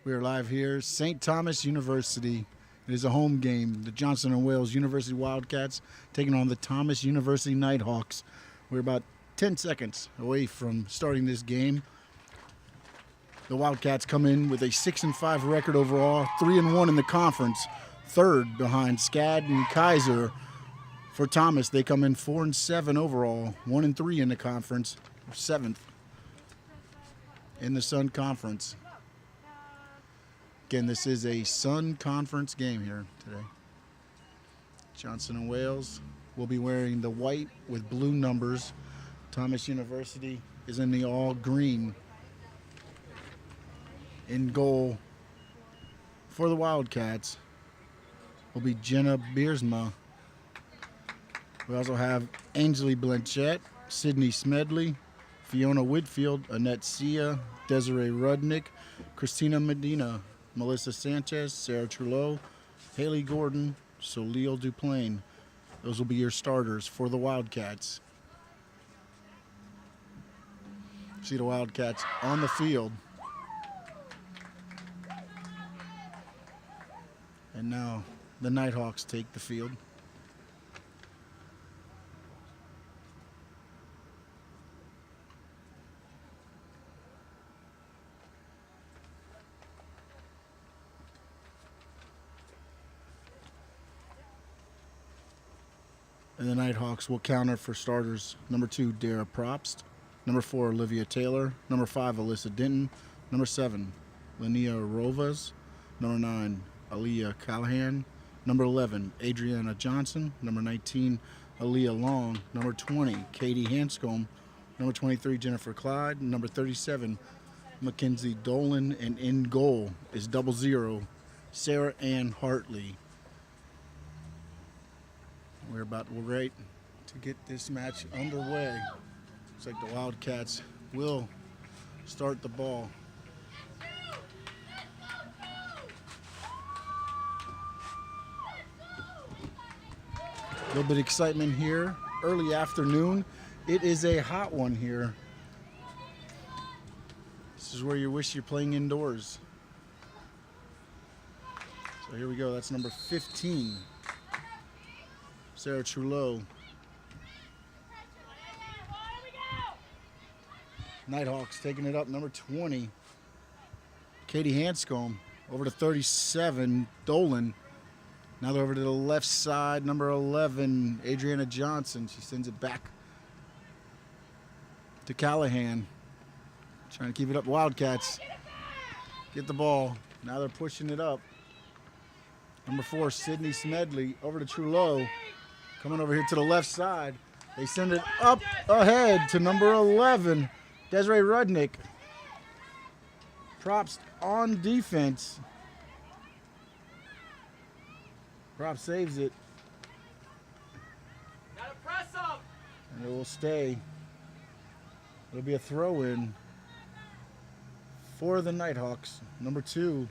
We are live here, St. Thomas University. It is a home game. The Johnson & Wales University Wildcats taking on the Thomas University Nighthawks. We're about 10 seconds away from starting this game. The Wildcats come in with a 6-5 record overall, 3-1 in the conference, third behind SCAD and Kaiser. For Thomas, they come in 4-7 overall, 1-3 in the conference, seventh in the Sun Conference. Again, this is a Sun Conference game here today. Johnson & Wales will be wearing the white with blue numbers. Thomas University is in the all green. In goal for the Wildcats will be Jenna Biersma. We also have Ainsley Blanchette, Sydney Smedley, Fiona Whitfield, Annette Sia, Desiree Rudnick, Christina Medina, Melissa Sanchez, Sarah Trudeau, Haley Gordon, Solil Duplain. Those will be your starters for the Wildcats. See the Wildcats on the field. And now the Nighthawks take the field. And the Nighthawks will counter for starters. Number 2, Dara Probst. Number 4, Olivia Taylor. Number 5, Alyssa Denton. Number 7, Linnea Rovas. Number 9, Aaliyah Callahan. Number 11, Adriana Johnson. Number 19, Aaliyah Long. Number 20, Katie Hanscombe. Number 23, Jennifer Clyde. Number 37, Mackenzie Dolan. And in goal is 00, Sarah Ann Hartley. We're ready to get this match underway. Looks like the Wildcats will start the ball. A little bit of excitement here. Early afternoon. It is a hot one here. This is where you wish you're playing indoors. So here we go. That's number 15. Sarah Trudeau. Nighthawks taking it up. Number 20, Katie Hanscombe. Over to 37, Dolan. Now they're over to the left side. Number 11, Adriana Johnson. She sends it back to Callahan. Trying to keep it up. Wildcats get the ball. Now they're pushing it up. Number 4, Sydney Smedley. Over to Trudeau. Coming over here to the left side. They send it up ahead to number 11, Desiree Rudnick. Props on defense. Prop saves it. Gotta press up. And it will stay. It'll be a throw-in for the Nighthawks. Number 2,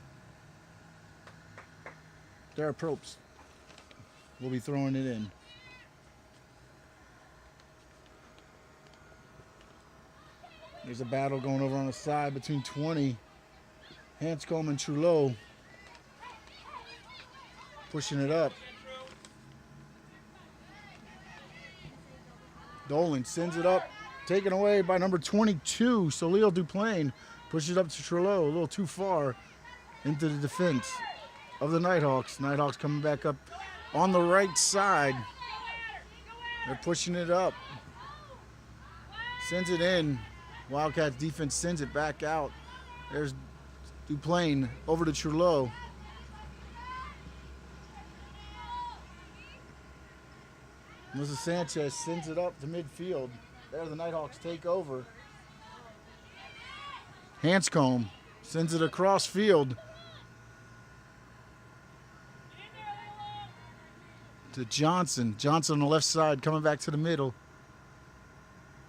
Dara Probst will be throwing it in. There's a battle going over on the side between 20, Hanscombe and Trudeau. Pushing it up. Dolan sends it up. Taken away by number 22, Solil Duplain. Pushes it up to Trudeau. A little too far into the defense of the Nighthawks. Nighthawks coming back up on the right side. They're pushing it up. Sends it in. Wildcats defense sends it back out. There's Duplain over to Trudeau. Melissa Sanchez sends it up to midfield. There the Nighthawks take over. Hanscombe sends it across field to Johnson. Johnson on the left side coming back to the middle.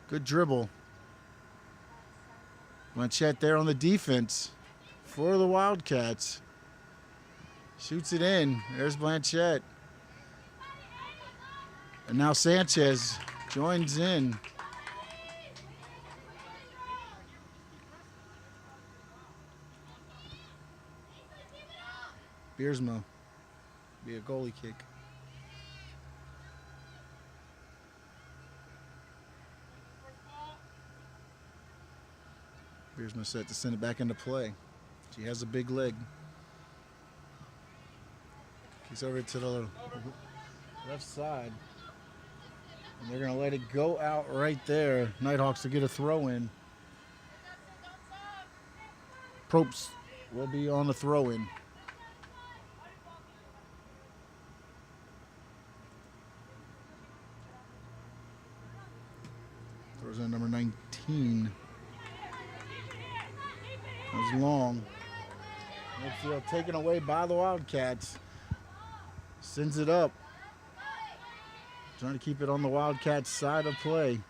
Good dribble. Blanchette there on the defense for the Wildcats. Shoots it in. There's Blanchette. And now Sanchez joins in. Beersma. Be a goalie kick. Beersma set to send it back into play. She has a big leg. Kicks over to the left side. And they're going to let it go out right there. Nighthawks to get a throw in. Probst will be on the throw in. Throws in number 19. That was long. Midfield taken away by the Wildcats. Sends it up. Trying to keep it on the Wildcats side of play.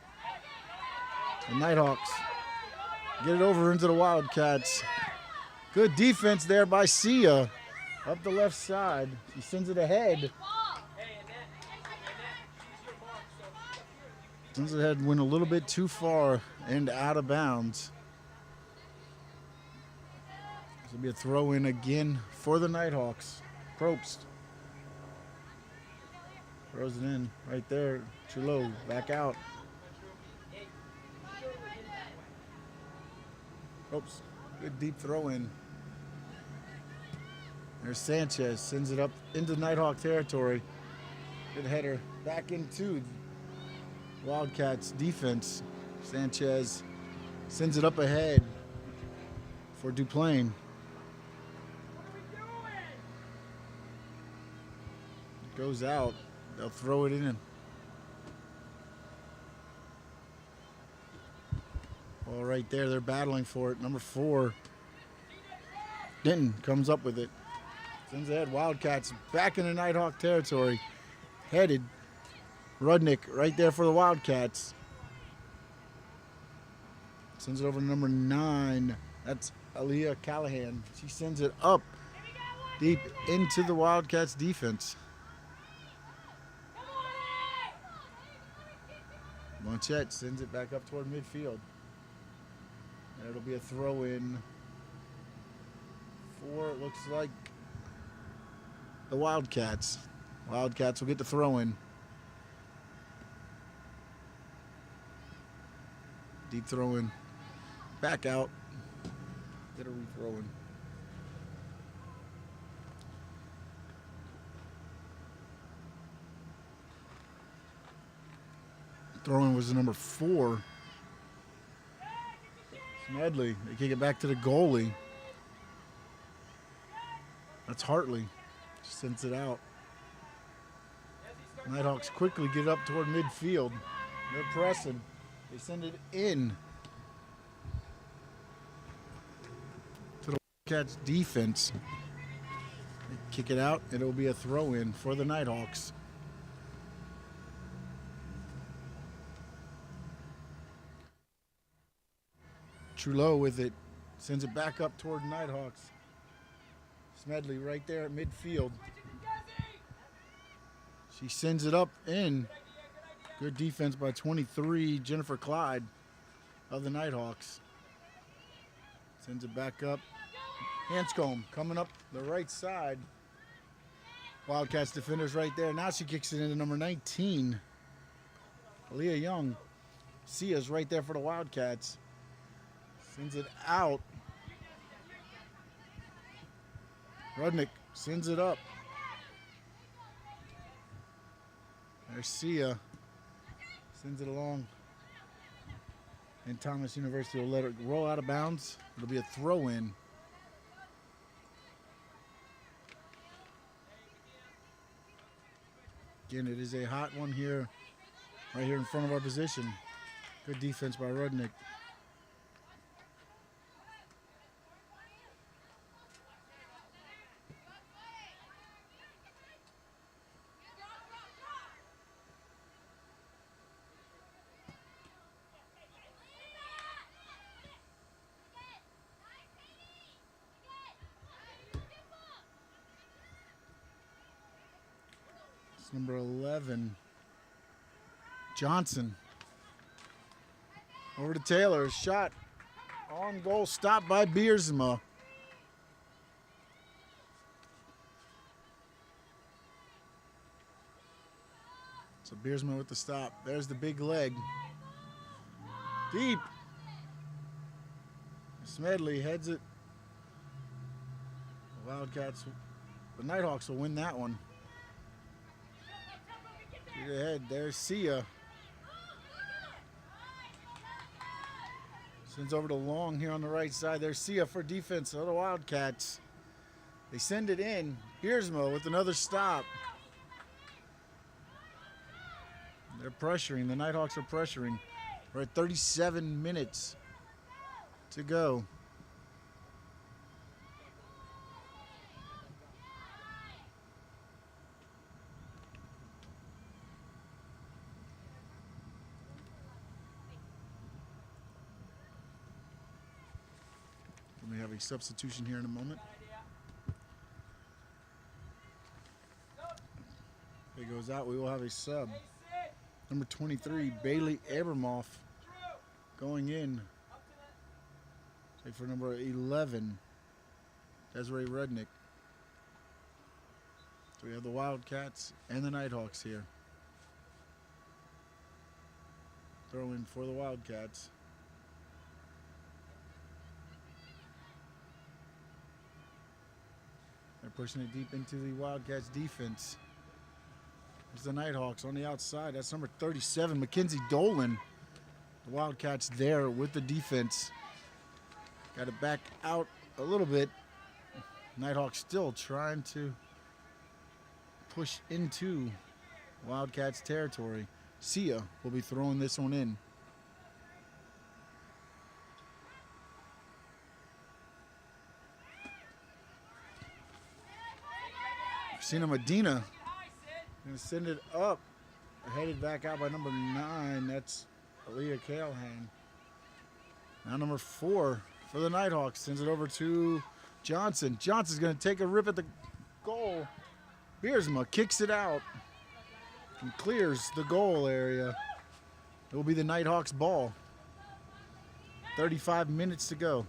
The Nighthawks get it over into the Wildcats. Good defense there by Sia. Up the left side. She sends it ahead. Sends it ahead, went a little bit too far and out of bounds. This will be a throw in again for the Nighthawks. Probst throws it in right there. Chulo back out. Probst, good deep throw in. There's Sanchez, sends it up into Nighthawk territory. Good header back into Wildcats defense. Sanchez sends it up ahead for Duplain. It goes out. They'll throw it in. All right there, they're battling for it. Number 4, Denton comes up with it. Sends ahead. Wildcats back in the Nighthawk territory. Headed. Rudnick right there for the Wildcats. Sends it over to number 9. That's Aaliyah Callahan. She sends it up deep into the Wildcats defense. Monchette sends it back up toward midfield. And it'll be a throw in for, it looks like, the Wildcats. Wildcats will get the throw in. Deep throw in. Back out. Get a re-throw in. Throw-in was the number 4. Smedley. They kick it back to the goalie. That's Hartley. Sends it out. Nighthawks quickly get up toward midfield. They're pressing. They send it in to the Wildcats defense. They kick it out. It'll be a throw-in for the Nighthawks. Trudeau with it. Sends it back up toward Nighthawks. Smedley right there at midfield. She sends it up in. Good defense by 23, Jennifer Clyde of the Nighthawks. Sends it back up. Hanscombe coming up the right side. Wildcats defenders right there. Now she kicks it into number 19, Aaliyah Young. Sia's right there for the Wildcats. Sends it out. Rudnick sends it up. There's Sia. Sends it along. And Thomas University will let it roll out of bounds. It'll be a throw-in. Again, it is a hot one here, right here in front of our position. Good defense by Rudnick. Number 11, Johnson. Over to Taylor. Shot on goal. Stopped by Beersma. So Beersma with the stop. There's the big leg. Deep. Smedley heads it. The Wildcats, the Nighthawks will win that one. Get ahead. There's Sia. Sends over to Long here on the right side. There's Sia for defense of the Wildcats. They send it in. Beersma with another stop. They're pressuring. The Nighthawks are pressuring. We're at 37 minutes to go. We have a substitution here in a moment. If it goes out, we will have a sub. Number 23, Bailey Abramoff, going in. Say for number 11, Desiree Rudnick. So we have the Wildcats and the Nighthawks here. Throw in for the Wildcats. They're pushing it deep into the Wildcats defense. There's the Nighthawks on the outside. That's number 37, Mackenzie Dolan. The Wildcats there with the defense. Got it back out a little bit. Nighthawks still trying to push into Wildcats territory. Sia will be throwing this one in. Christina Medina gonna send it up. Headed back out by number 9. That's Aaliyah Callahan. Now number 4 for the Nighthawks sends it over to Johnson. Johnson's gonna take a rip at the goal. Beersma kicks it out and clears the goal area. It will be the Nighthawks ball. 35 minutes to go.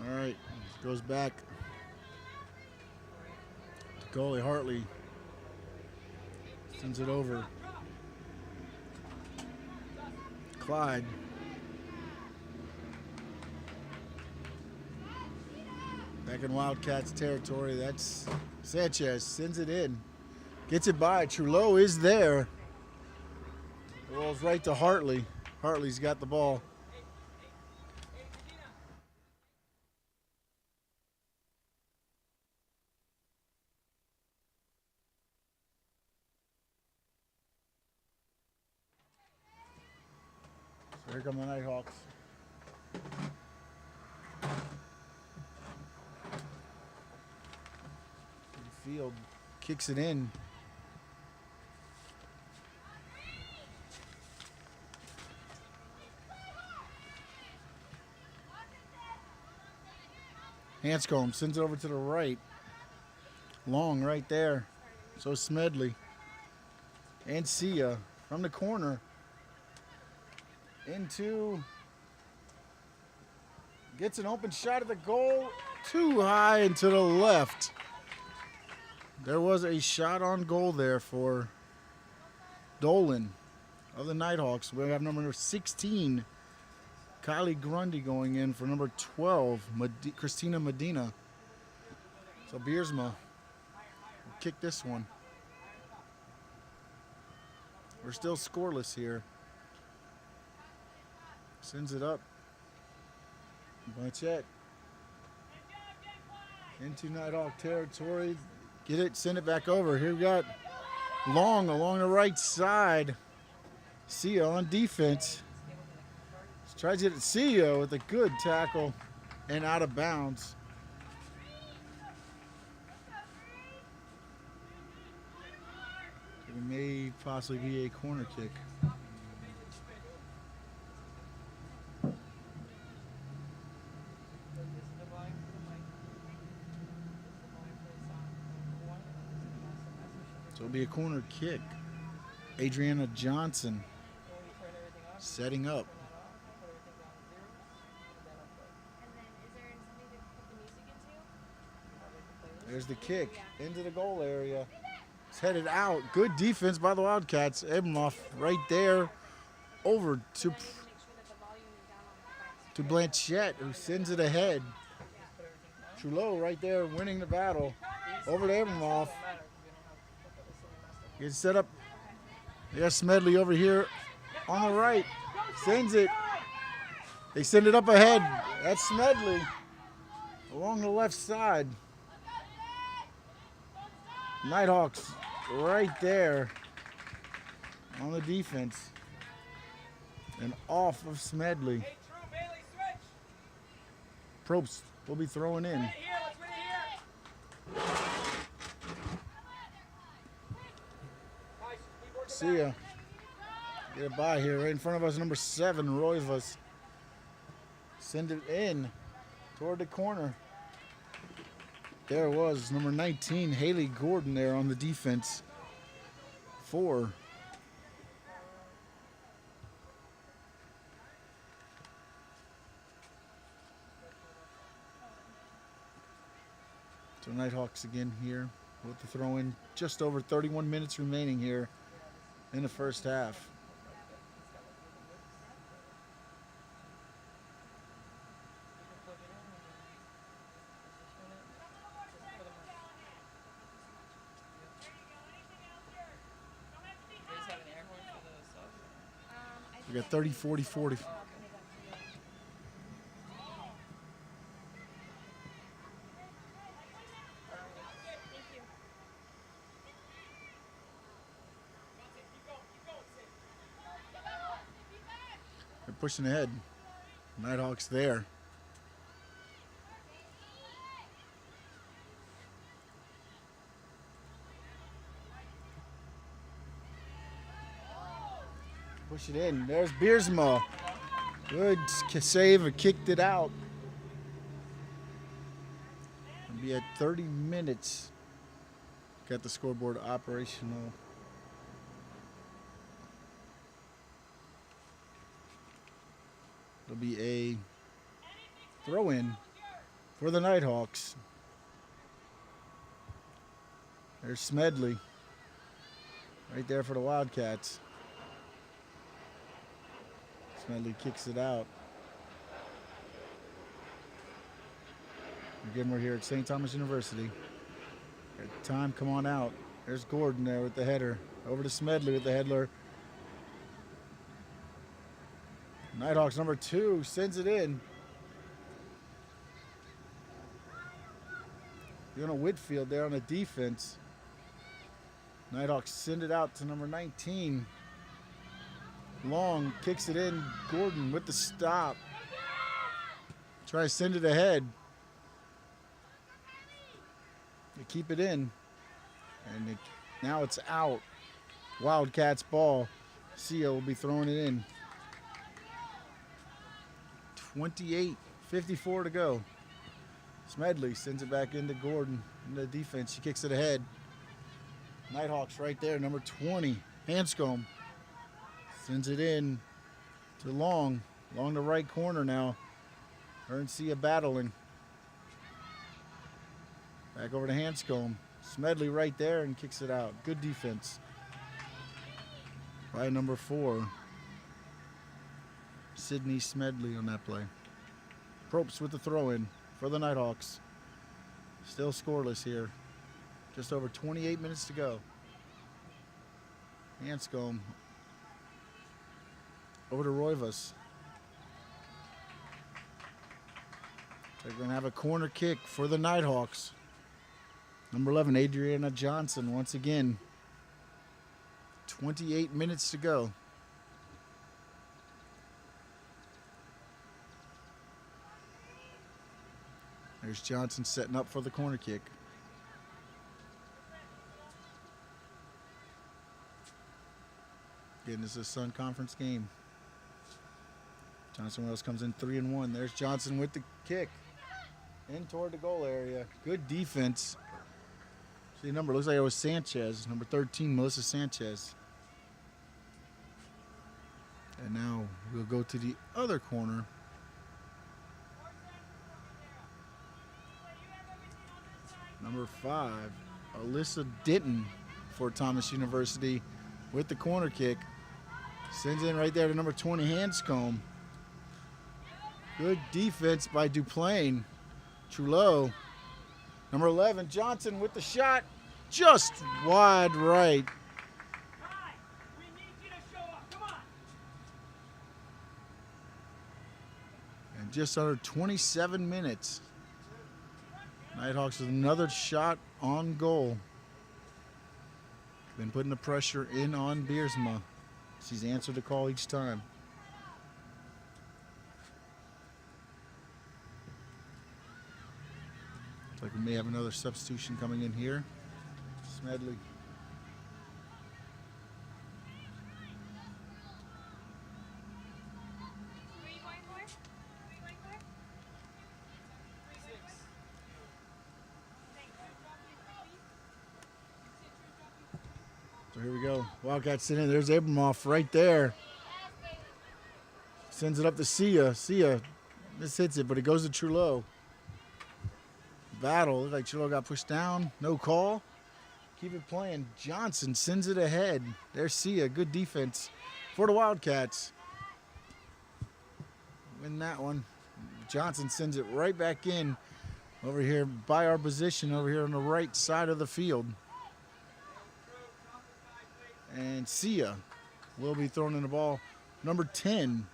All right, goes back. Goalie Hartley sends it over. Clyde. Back in Wildcats territory. That's Sanchez. Sends it in. Gets it by. Trudeau is there. The ball's right to Hartley. Hartley's got the ball. Here come the Nighthawks. Field kicks it in. Hanscombe sends it over to the right. Long right there. So Smedley. And Sia from the corner. Into, gets an open shot at the goal, too high and to the left. There was a shot on goal there for Dolan of the Nighthawks. We have number 16, Kylie Grundy, going in for number 12, Christina Medina. So Beersma will kick this one. We're still scoreless here. Sends it up. Blanchett. Into Nighthawk territory. Get it, send it back over. Here we got Long along the right side. Sia on defense. Tries to get Sia with a good tackle and out of bounds. It may possibly be a corner kick. So it'll be a corner kick. Adriana Johnson setting up. There's the kick into the goal area. It's headed out. Good defense by the Wildcats. Ebenoff right there over to Blanchette, who sends it ahead. Trulot right there winning the battle. Over to Ebenoff. Gets set up. There's Smedley over here on the right. Sends it. They send it up ahead. That's Smedley along the left side. Nighthawks right there on the defense. And off of Smedley. Probst will be throwing in. See ya. Get it by here. Right in front of us, number 7, Roivas. Send it in toward the corner. There it was, number 19, Haley Gordon there on the defense. 4. So Nighthawks again here with the throw in. Just over 31 minutes remaining here in the first half. We got 30, 40, 40. They're pushing ahead. Nighthawks there. Push it in. There's Biersma. Good save and kicked it out. It'll be at 30 minutes. Got the scoreboard operational. It'll be a throw in for the Nighthawks. There's Smedley right there for the Wildcats. Smedley kicks it out. Again, we're here at St. Thomas University. Got time, come on out. There's Gordon there with the header. Over to Smedley with the header. Nighthawks number 2 sends it in. Fiona Whitfield there on the defense. Nighthawks send it out to number 19. Long kicks it in. Gordon with the stop. Try to send it ahead. They keep it in. And now it's out. Wildcats ball. Sia will be throwing it in. 28:54 to go. Smedley sends it back into Gordon in the defense. She kicks it ahead. Nighthawks right there, number 20, Hanscombe. Sends it in to Long, along the right corner now. Her and Sia battling. Back over to Hanscombe. Smedley right there and kicks it out. Good defense by number 4. Sydney Smedley on that play. Probst with the throw-in for the Nighthawks. Still scoreless here. Just over 28 minutes to go. Hanscombe over to Roivas. They're going to have a corner kick for the Nighthawks. Number 11, Adriana Johnson once again. 28 minutes to go. There's Johnson setting up for the corner kick. Again, this is a Sun Conference game. Johnson Wells comes in 3-1. There's Johnson with the kick. In toward the goal area. Good defense. See, number looks like it was Sanchez, number 13, Melissa Sanchez. And now we'll go to the other corner. Number 5, Alyssa Denton for Thomas University with the corner kick. Sends in right there to number 20, Hanscombe. Good defense by Duplain. Trudeau. Number 11, Johnson with the shot. Just wide right. And just under 27 minutes. Nighthawks with another shot on goal. Been putting the pressure in on Beersma. She's answered the call each time. Looks like we may have another substitution coming in here. Smedley. So here we go. Wildcats sitting in. There's Abramoff right there. Sends it up to Sia. Sia, this hits it, but it goes to Trudeau. Battle. Looks like Trudeau got pushed down. No call. Keep it playing. Johnson sends it ahead. There's Sia. Good defense for the Wildcats. Win that one. Johnson sends it right back in over here by our position over here on the right side of the field. And Sia will be throwing in the ball. Number 10,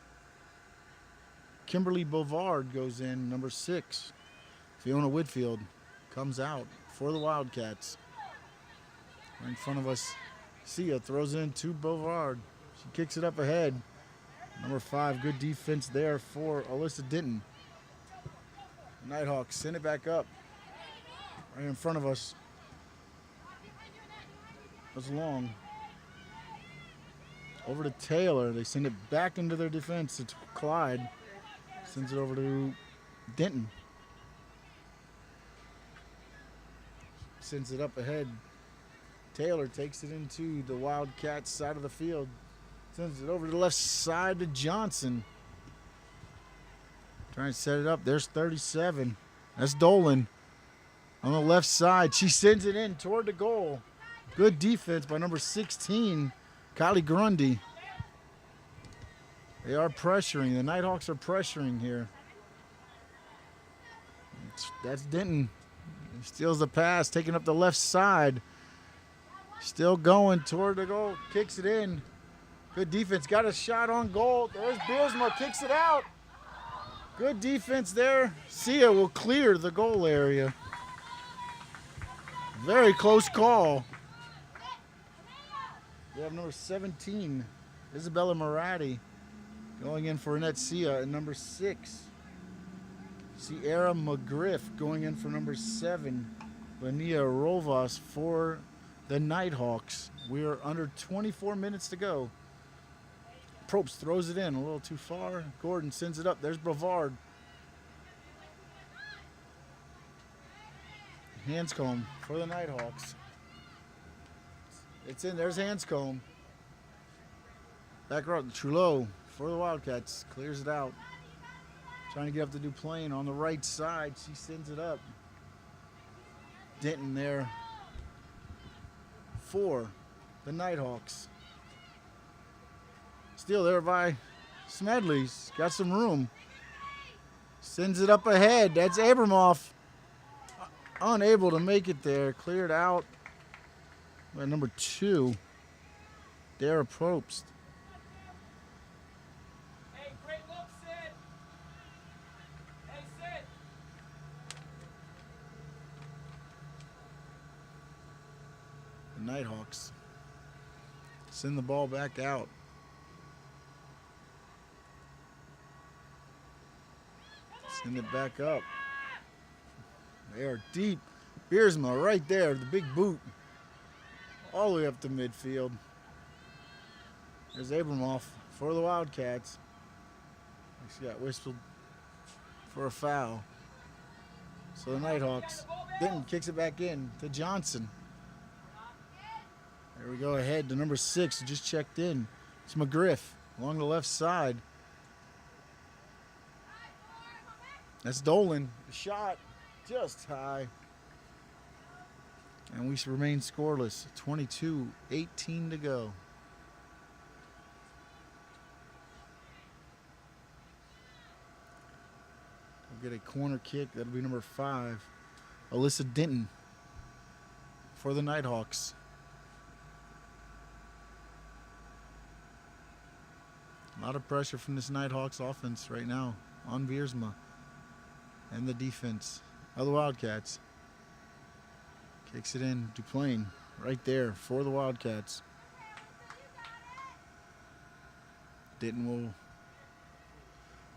Kimberly Bovard goes in. Number 6, Fiona Whitfield comes out for the Wildcats. Right in front of us, Sia throws in to Bovard. She kicks it up ahead. Number 5, good defense there for Alyssa Denton. Nighthawks send it back up. Right in front of us. That's long. Over to Taylor. They send it back into their defense. It's Clyde. Sends it over to Denton. Sends it up ahead. Taylor takes it into the Wildcats side of the field. Sends it over to the left side to Johnson. Trying to set it up. There's 37. That's Dolan on the left side. She sends it in toward the goal. Good defense by number 16, Kylie Grundy. They are pressuring. The Nighthawks are pressuring here. That's Denton. Steals the pass, taking up the left side. Still going toward the goal. Kicks it in. Good defense. Got a shot on goal. There's Beersma. Kicks it out. Good defense there. Sia will clear the goal area. Very close call. We have number 17, Isabella Moratti, going in for Annette Sia, and number 6, Sierra McGriff going in for number 7, Lania Rovas for the Nighthawks. We are under 24 minutes to go. Probst throws it in a little too far. Gordon sends it up. There's Brevard. Hanscombe for the Nighthawks. It's in. There's Hanscombe. Back row. Trudeau for the Wildcats. Clears it out. Trying to get up to Duplain on the right side. She sends it up. Denton there for the Nighthawks. Still there by Smedley's. Got some room. Sends it up ahead. That's Abramoff. Unable to make it there. Cleared out by number 2, Dara Probst. Hey, great look, Sid. Hey, Sid. The Nighthawks send the ball back out. Send it back up. They are deep. Beersma right there, the big boot. All the way up to midfield. There's Abramoff for the Wildcats. She got whistled for a foul. So the Nighthawks. Denton kicks it back in to Johnson. There we go ahead to number 6 who just checked in. It's McGriff along the left side. That's Dolan. The shot just high. And we remain scoreless. 22-18 to go. We'll get a corner kick. That'll be number 5. Alyssa Denton for the Nighthawks. A lot of pressure from this Nighthawks offense right now on Viersma and the defense of the Wildcats. Kicks it in. Duplain right there for the Wildcats. Denton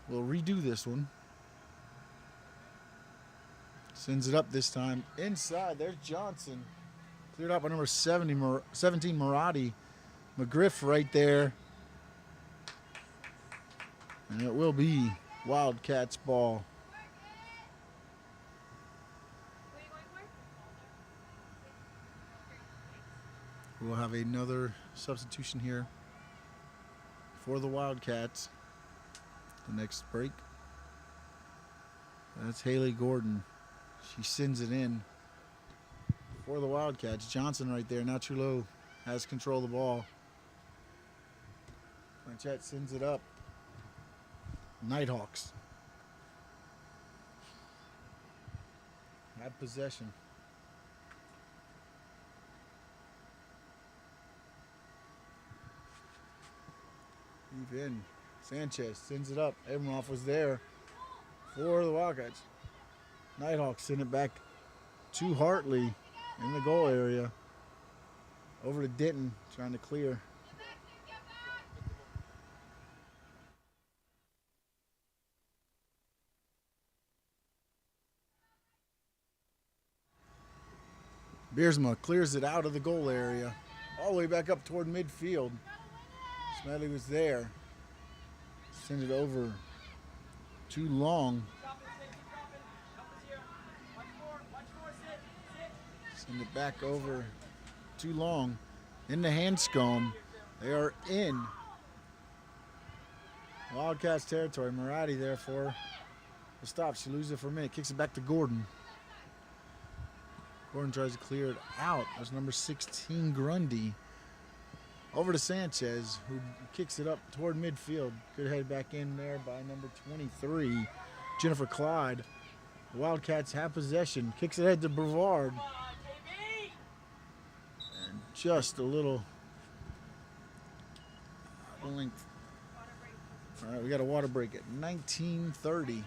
will redo this one. Sends it up this time. Inside, there's Johnson. Cleared out by number 17, Marati. McGriff right there. And it will be Wildcats ball. We'll have another substitution here for the Wildcats. The next break. That's Haley Gordon. She sends it in for the Wildcats. Johnson right there. Now Trudeau has control of the ball. Blanchette sends it up. Nighthawks had possession. Even Sanchez sends it up. Abramoff was there for the Wildcats. Nighthawks send it back to Hartley in the goal area. Over to Denton, trying to clear. Biersma clears it out of the goal area, all the way back up toward midfield. Smedley was there. Send it over too long. Send it back over too long. In the Hanscom. They are in Wildcats territory. Marati there for the stop. She loses it for a minute. Kicks it back to Gordon. Gordon tries to clear it out. That's number 16, Grundy. Over to Sanchez, who kicks it up toward midfield. Good head back in there by number 23, Jennifer Clyde. The Wildcats have possession. Kicks it ahead to Brevard. And just a little length. All right, we got a water break at 19:30.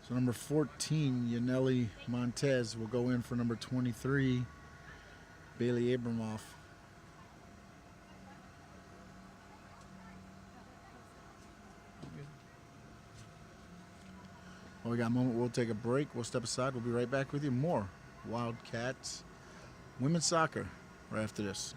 So number 14, Yaneli Montez, will go in for number 23, Bailey Abramoff. Well, we got a moment. We'll take a break. We'll step aside. We'll be right back with you. More Wildcats women's soccer right after this.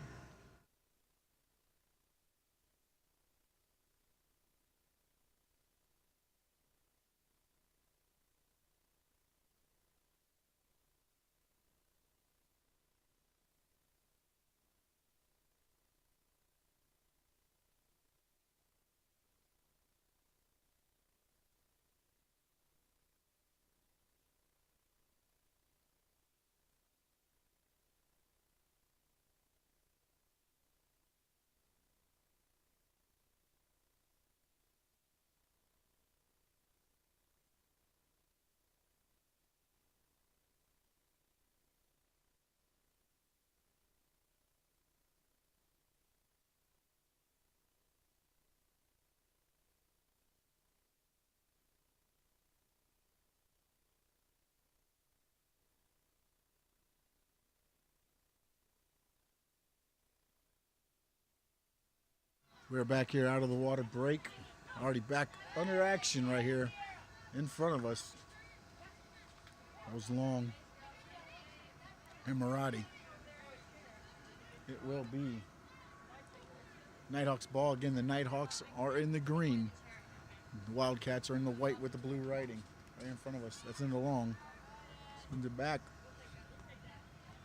We're back here out of the water break. Already back under action right here in front of us. That was Long and Marati. It will be Nighthawks ball. Again, the Nighthawks are in the green. The Wildcats are in the white with the blue writing. right in front of us. That's in the long. Sends it back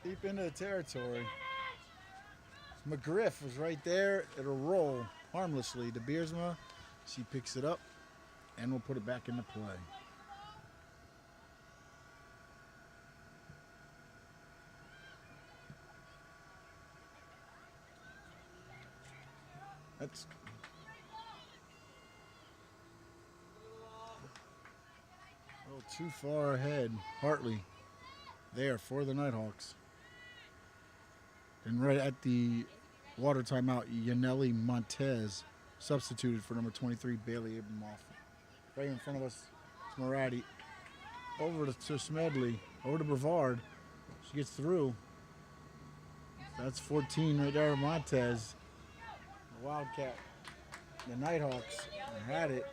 deep into the territory. McGriff was right there. It'll roll harmlessly to Beersma. She picks it up and we'll put it back into play. That's a little too far ahead. Hartley there for the Nighthawks. And right at the water timeout, Yaneli Montez substituted for number 23, Bailey Abramoff. Right in front of us, it's Moratti. Over to Smedley, over to Brevard. She gets through. That's 14 right there, Montez. The Wildcat, the Nighthawks had it.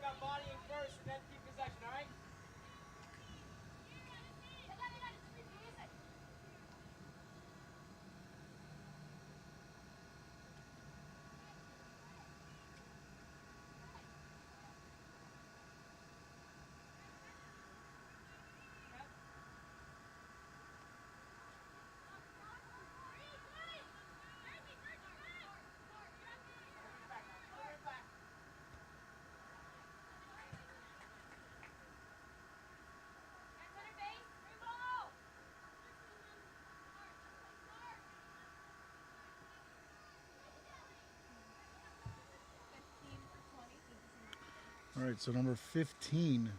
All right, so number 15,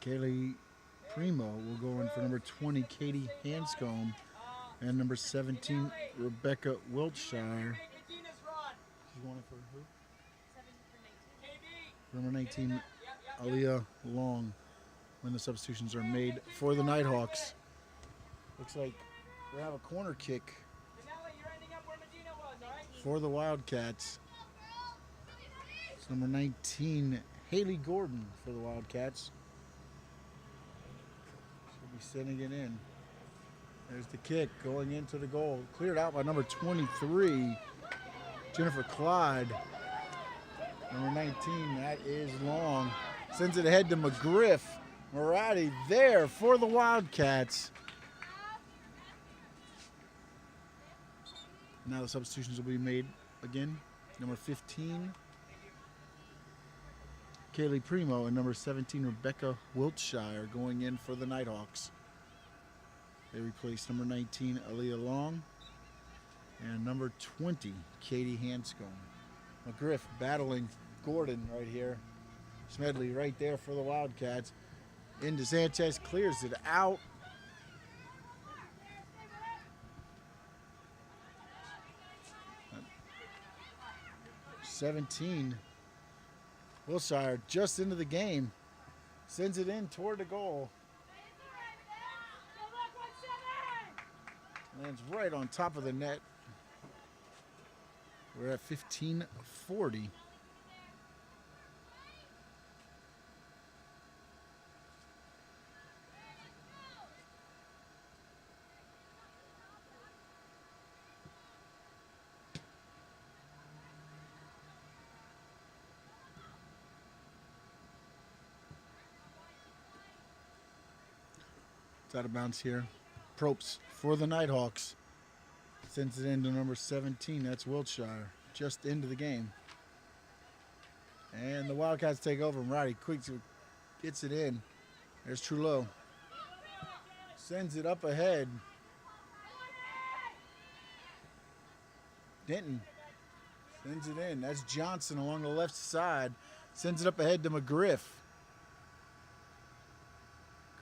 Kaylee Primo will go in for number 20, Katie Hanscombe, and number 17, Rebecca Wiltshire. She's going in for who? Number 19, Aaliyah Long, when the substitutions are made for the Nighthawks. Looks like we have a corner kick for the Wildcats. It's number 19, Haley Gordon for the Wildcats. She'll be sending it in. There's the kick going into the goal. Cleared out by number 23, Jennifer Clyde. Number 19, that is Long. Sends it ahead to McGriff. Moratti there for the Wildcats. Now the substitutions will be made again. Number 15, Kaylee Primo, and number 17, Rebecca Wiltshire, going in for the Nighthawks. They replace number 19, Aaliyah Long, and number 20, Katie Hanscombe. McGriff battling Gordon right here. Smedley right there for the Wildcats. Into Sanchez, clears it out. Uh, 17, Wilshire just into the game. Sends it in toward the goal. Lands right on top of the net. We're at 15:40. It's out of bounds here. Propes for the Nighthawks. Sends it into number 17. That's Wiltshire. Just into the game. And the Wildcats take over. Roddy quick gets it in. There's Trullo. Sends it up ahead. Denton sends it in. That's Johnson along the left side. Sends it up ahead to McGriff.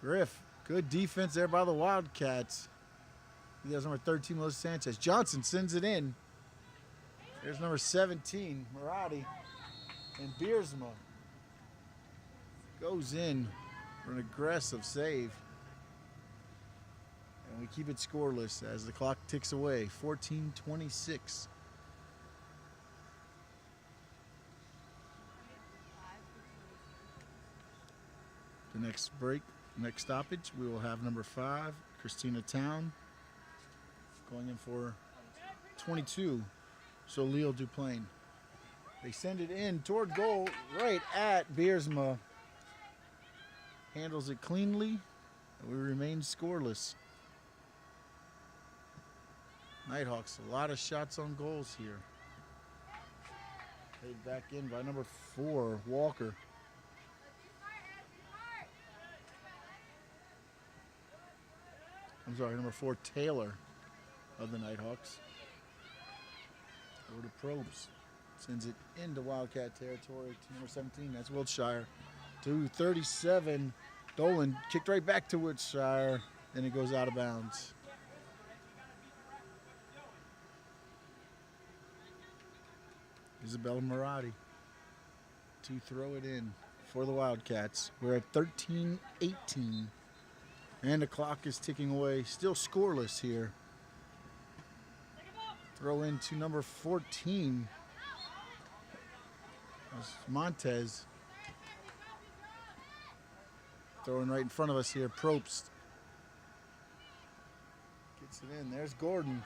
Griff. Good defense there by the Wildcats. He has number 13, Melissa Sanchez. Johnson sends it in. There's number 17, Moratti. And Beersma goes in for an aggressive save. And we keep it scoreless as the clock ticks away. 14:26. The next break. Next stoppage, we will have number 5, Christina Town, going in for 22, so Leo Duplain. They send it in toward goal right at Beersma. handles it cleanly, and we remain scoreless. Nighthawks, a lot of shots on goals here. Played back in by number 4, Walker. I'm sorry, number 4, Taylor of the Nighthawks. Over to Probst. Sends it into Wildcat territory to number 17. That's Wiltshire. To 37. Dolan kicked right back to Wiltshire. And it goes out of bounds. Isabella Marotti to throw it in for the Wildcats. We're at 13-18. And the clock is ticking away. Still scoreless here. Throw in to number 14. That's Montez. Throwing right in front of us here. Probst. Gets it in. There's Gordon.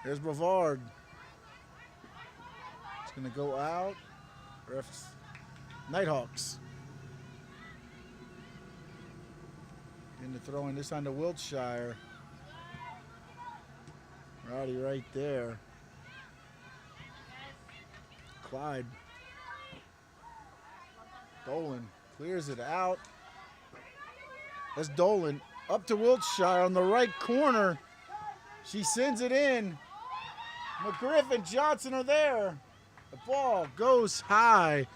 There's Brevard. It's going to go out. Refs. Nighthawks. In the throw in this time to Wiltshire. Roddy right there. Clyde. Dolan clears it out. That's Dolan up to Wiltshire on the right corner. She sends it in. McGriff and Johnson are there. The ball goes high.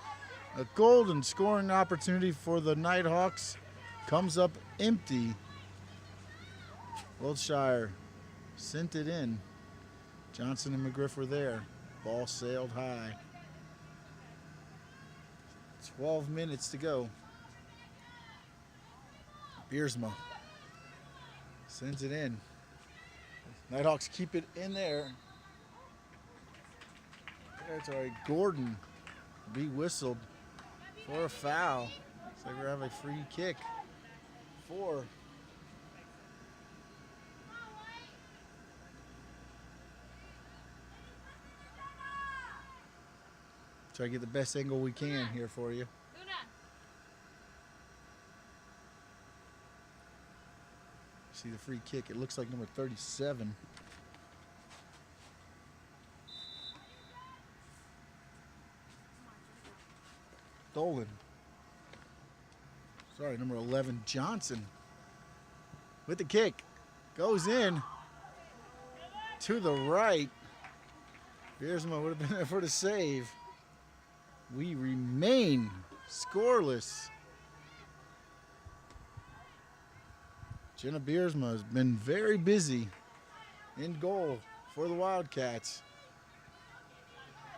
A golden scoring opportunity for the Nighthawks comes up empty. Wiltshire sent it in. Johnson and McGriff were there. Ball sailed high. 12 minutes to go. Beersma sends it in. Nighthawks keep it in there. That's all right. Gordon be whistled for a foul. Looks like we're having a free kick. 4. Try to get the best angle we can here for you. See the free kick. It looks like number 37. Dolan. Sorry, number 11, Johnson. With the kick. Goes in. To the right. Beersma would have been there for the save. We remain scoreless. Jenna Beersma has been very busy in goal for the Wildcats.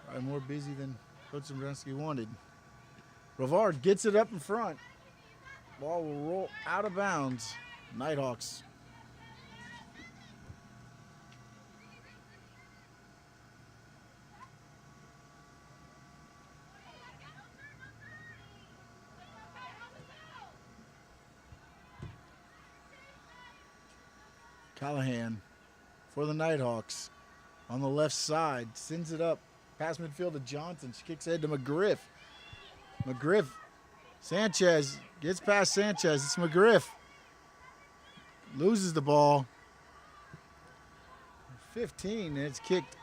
Probably more busy than Coach Dombrowski wanted. Brevard gets it up in front. Ball will roll out of bounds. Nighthawks. Callahan for the Nighthawks on the left side. Sends it up past midfield to Johnson. She kicks ahead to McGriff. McGriff. Sanchez gets past Sanchez. It's McGriff. Loses the ball. 15. And it's kicked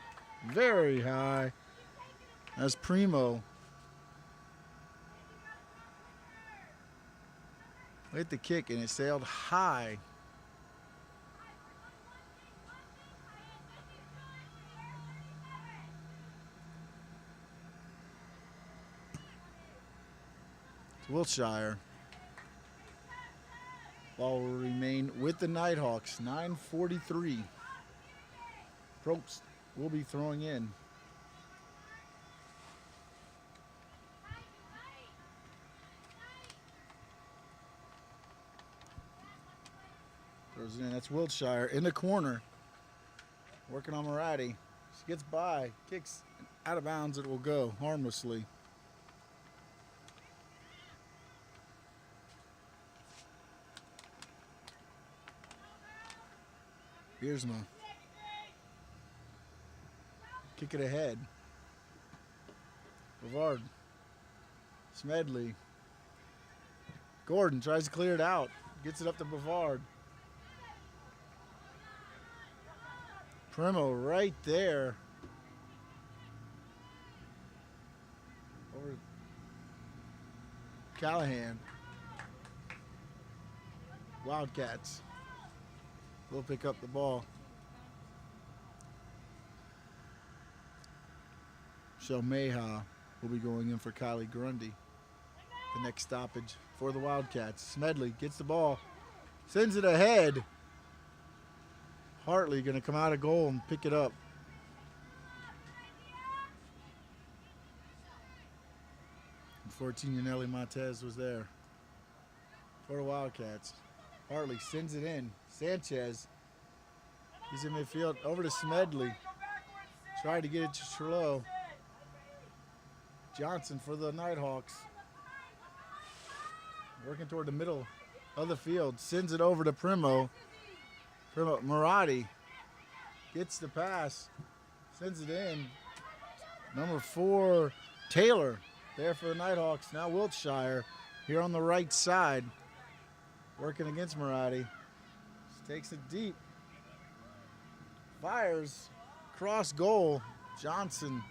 very high. That's Primo. With the kick, and it sailed high. Wiltshire. Ball will remain with the Nighthawks. 9:43. Probst will be throwing in. Throws it in. That's Wiltshire in the corner. Working on Moratti. She gets by. Kicks out of bounds. It will go harmlessly. Beersma. Kick it ahead. Brevard. Smedley. Gordon tries to clear it out. Gets it up to Bavard. Primo right there. Over Callahan. Wildcats will pick up the ball. Michelle Mayha will be going in for Kylie Grundy. The next stoppage for the Wildcats. Smedley gets the ball, sends it ahead. Hartley going to come out of goal and pick it up. And 14 Yaneli Montez was there for the Wildcats. Hartley sends it in. Sanchez, he's in midfield, over to Smedley. Tried to get it to Trello. Johnson for the Nighthawks. Working toward the middle of the field. Sends it over to Primo. Marati gets the pass. Sends it in. Number 4, Taylor, there for the Nighthawks. Now Wiltshire here on the right side. Working against Marati. Takes it deep. Fires. Cross goal. Johnson.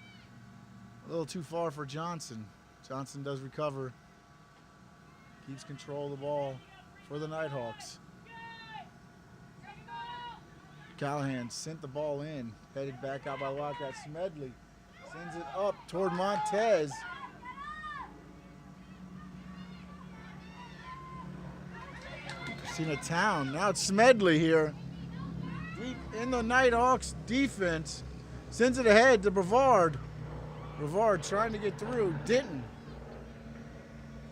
A little too far for Johnson. Johnson does recover. Keeps control of the ball for the Nighthawks. Callahan sent the ball in. Headed back out by the Wildcats. Smedley sends it up toward Montez. Christina Town. Now it's Smedley here. Deep in the Nighthawks defense. Sends it ahead to Brevard. Brevard trying to get through. Denton.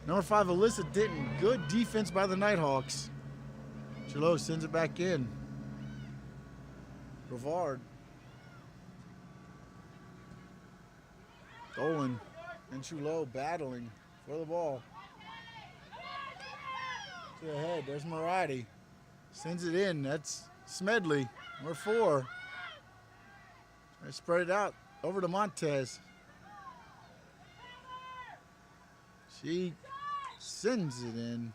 Number 5, Alyssa Denton. Good defense by the Nighthawks. Chilo sends it back in. Brevard. Dolan and Chulot battling for the ball. To the head. There's Marati. Sends it in. That's Smedley. Number 4. They spread it out over to Montez. She sends it in.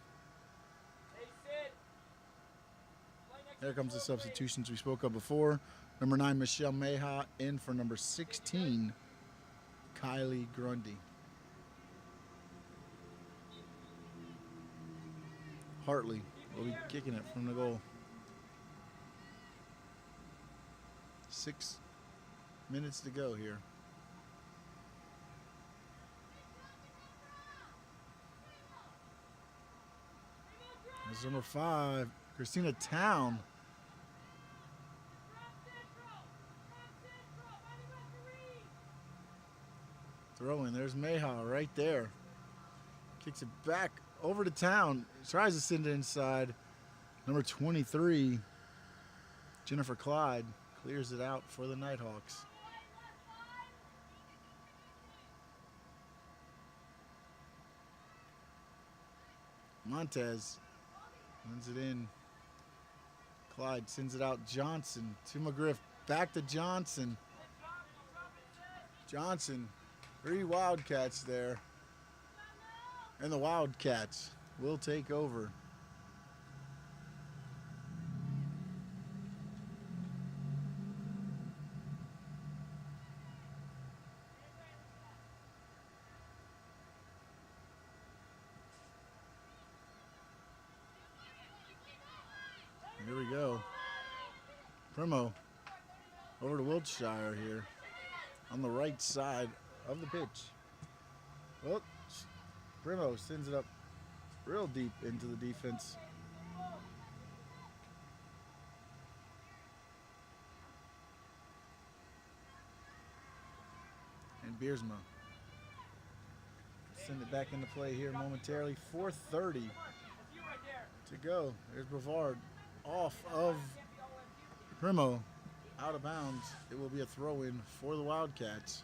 There comes the substitutions we spoke of before. Number 9, Michelle Mayha, in for number 16, Kylie Grundy. Hartley will be kicking it from the goal. 6 minutes to go here. That's number 5, Christina Town. Throw in. There's Mayha right there. Kicks it back over to Town. Tries to send it inside. Number 23, Jennifer Clyde, clears it out for the Nighthawks. Montez sends it in. Clyde sends it out. Johnson to McGriff. Back to Johnson. Johnson. 3 Wildcats there. And the Wildcats will take over. Here we go. Primo over to Wiltshire here on the right side of the pitch. Well, Primo sends it up real deep into the defense. And Biersma send it back into play here momentarily. 4:30 to go. There's Brevard off of Primo, out of bounds. It will be a throw-in for the Wildcats.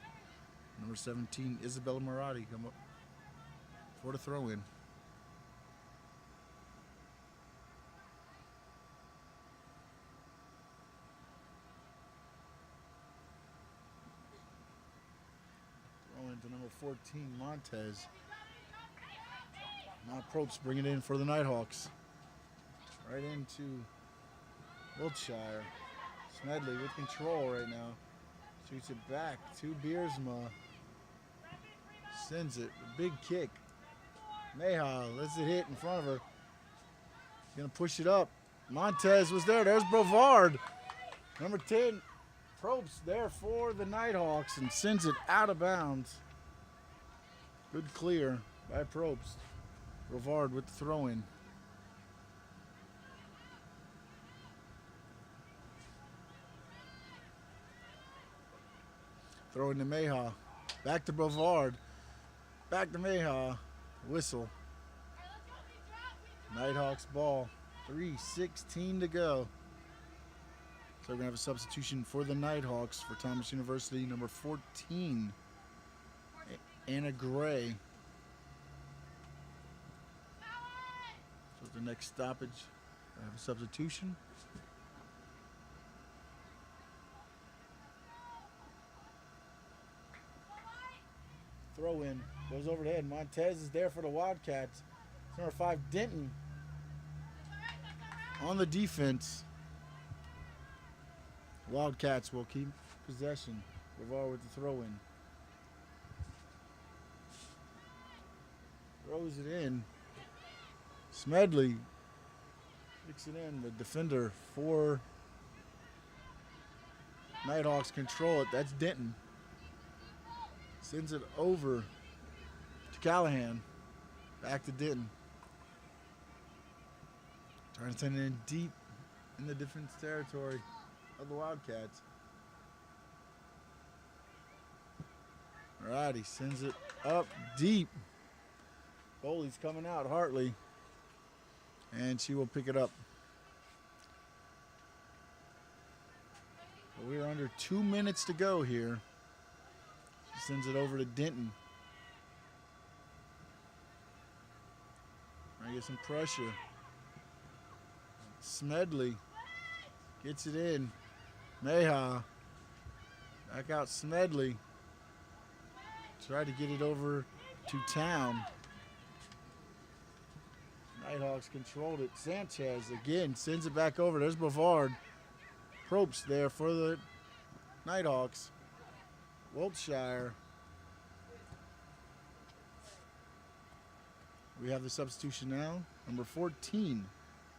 Number 17, Isabella Marati, come up for the throw-in. Throw-in to number 14, Montez. Now Probst bring it in for the Nighthawks. Right into Wiltshire. Smedley with control right now. Shoots it back to Beersma. Sends it. A big kick. Mayha lets it hit in front of her. Gonna push it up. Montez was there. There's Brevard. Number 10. Probst there for the Nighthawks and sends it out of bounds. Good clear by Probst. Brevard with the throw in. Throw into Mayha. Back to Brevard. Back to Mayha. Whistle. Nighthawks ball. 3:16 to go. So we're going to have a substitution for the Nighthawks for Thomas University. Number 14, Anna Gray. So the next stoppage, I have a substitution. Throw in, goes over the head. Montez is there for the Wildcats. It's number 5, Denton. On the defense. Wildcats will keep possession. Brevard with the throw in. Throws it in. Smedley kicks it in. The defender for Nighthawks control it. That's Denton. Sends it over to Callahan. Back to Denton. Trying to send it in deep in the defense territory of the Wildcats. All right, he sends it up deep. Goalie's coming out, Hartley. And she will pick it up. So we're under 2 minutes to go here. She sends it over to Denton. Trying to get some pressure. Smedley gets it in. Mayha. Back out Smedley. Try to get it over to Town. Nighthawks controlled it. Sanchez again sends it back over. There's Brevard. Probst there for the Nighthawks. Wiltshire. We have the substitution now. Number 14,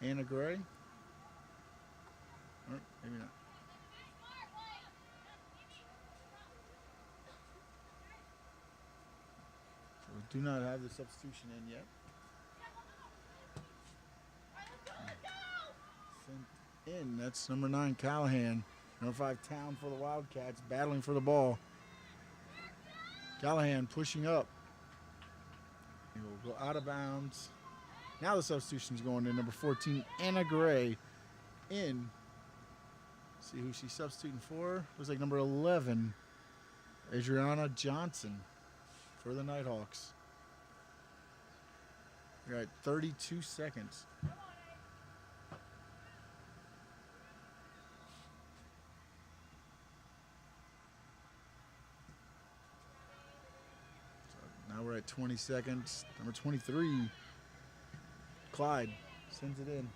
Anna Gray. Or maybe not. So we do not have the substitution in yet. Sent in. That's number 9, Callahan. Number 5, Town for the Wildcats, battling for the ball. Callahan pushing up. He will go out of bounds. Now the substitution's going in. Number 14, Anna Gray, in. See who she's substituting for. Looks like number 11, Adriana Johnson for the Nighthawks. You're at 32 seconds. Now we're at 20 seconds. Number 23, Clyde, sends it in.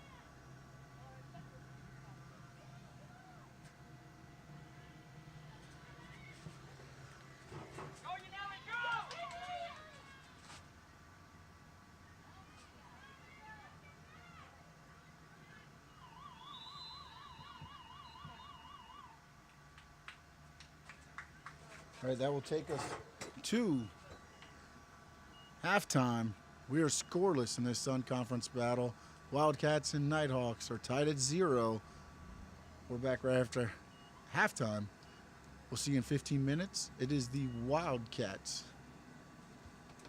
All right, that will take us to halftime. We are scoreless in this Sun Conference battle. Wildcats and Nighthawks are tied at 0. We're back right after halftime. We'll see you in 15 minutes. It is the Wildcats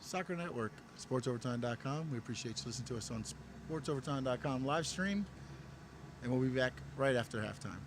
Soccer Network, sportsovertime.com. We appreciate you listening to us on sportsovertime.com live stream, and we'll be back right after halftime.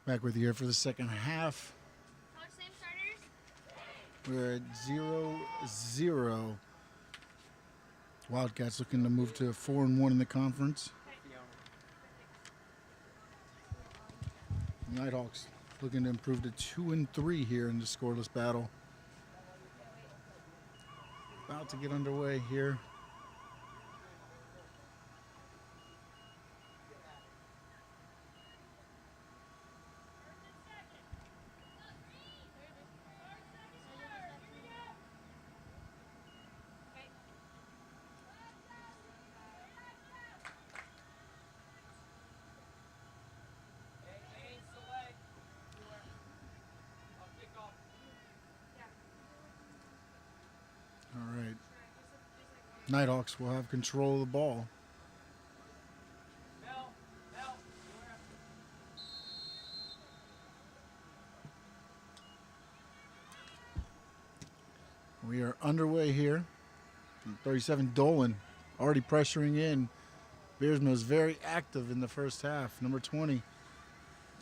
Back with you here for the second half. Coach, same starters? We're at 0-0. Wildcats looking to move to 4-1 in the conference. Nighthawks looking to improve to 2-3 here in the scoreless battle. About to get underway here. All right. Nighthawks will have control of the ball. We are underway here. 37 Dolan already pressuring in. Beersma is very active in the first half. Number 20,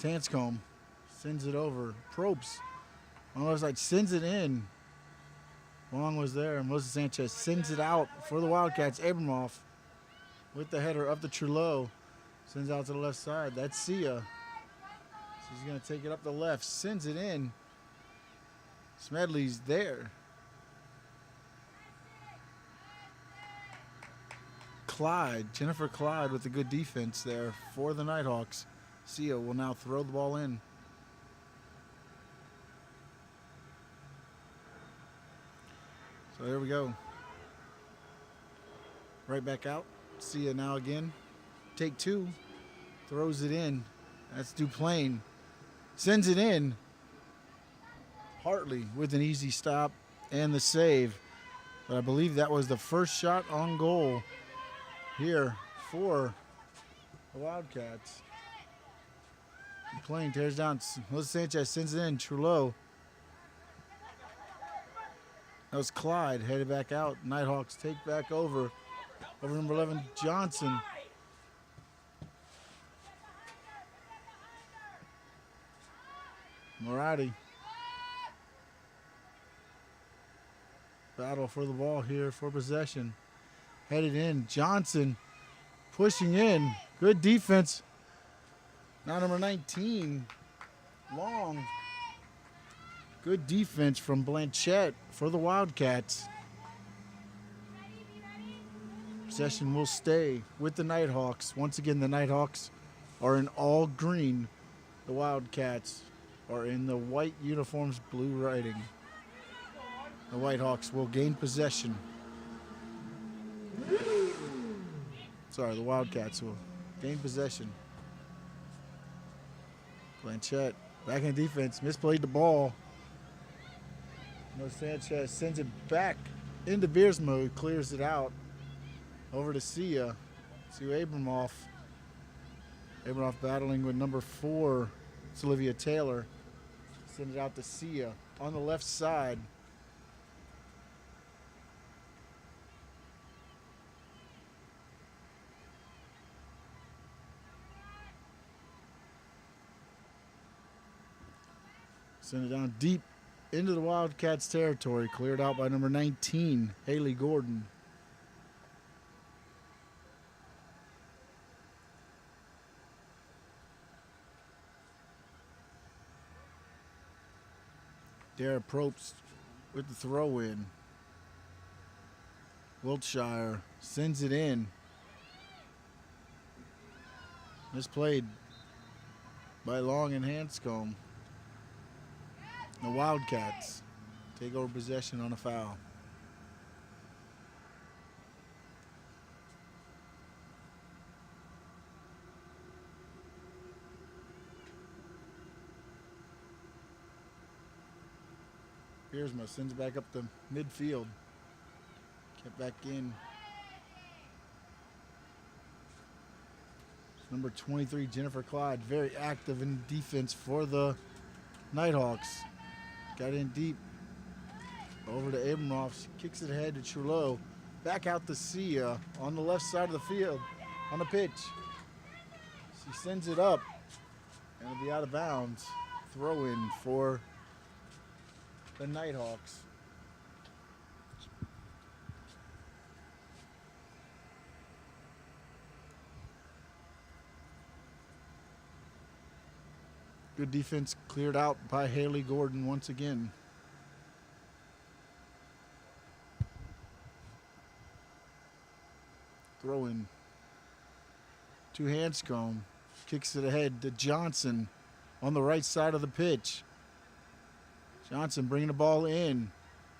Tanscombe sends it over. Probst on the other side sends it in. Long was there. Moses Sanchez sends it out for the Wildcats. Abramoff with the header up the Trudeau. Sends out to the left side. That's Sia. She's going to take it up the left. Sends it in. Smedley's there. Jennifer Clyde with a good defense there for the Nighthawks. Sia will now throw the ball in. So there we go. Right back out. Sia now again. Take two. Throws it in. That's Duplain. Sends it in. Hartley with an easy stop and the save. But I believe that was the first shot on goal here for the Wildcats. Duplain tears down. Melissa Sanchez sends it in. Trudeau. That was Clyde headed back out. Nighthawks take back over number 11, Johnson. Moratti. Battle for the ball here for possession. Headed in. Johnson pushing in. Good defense. Now number 19, Long. Good defense from Blanchette for the Wildcats. Possession will stay with the Nighthawks. Once again, the Nighthawks are in all green. The Wildcats are in the white uniforms, blue writing. The Whitehawks will gain possession. Sorry, the Wildcats will gain possession. Blanchette back in defense, misplayed the ball. No, Sanchez sends it back into Beersma, who clears it out. Over to Sia, to Abramoff. Abramoff battling with number 4, it's Olivia Taylor. Send it out to Sia on the left side. Send it down deep into the Wildcats territory, cleared out by number 19, Haley Gordon. Dara Probst with the throw in. Wiltshire sends it in. Misplayed by Long and Hanscombe. The Wildcats take over possession on a foul. Beersma sends it back up the midfield. Kept back in. Number 23, Jennifer Clyde, very active in defense for the Nighthawks. Got in deep. Over to Abramoff. Kicks it ahead to Trudeau. Back out to Sia on the left side of the field, on the pitch. She sends it up. And it'll be out of bounds. Throw in for the Nighthawks. Good defense cleared out by Haley Gordon once again. Throw in to Hanscomb. Kicks it ahead to Johnson on the right side of the pitch. Johnson bringing the ball in.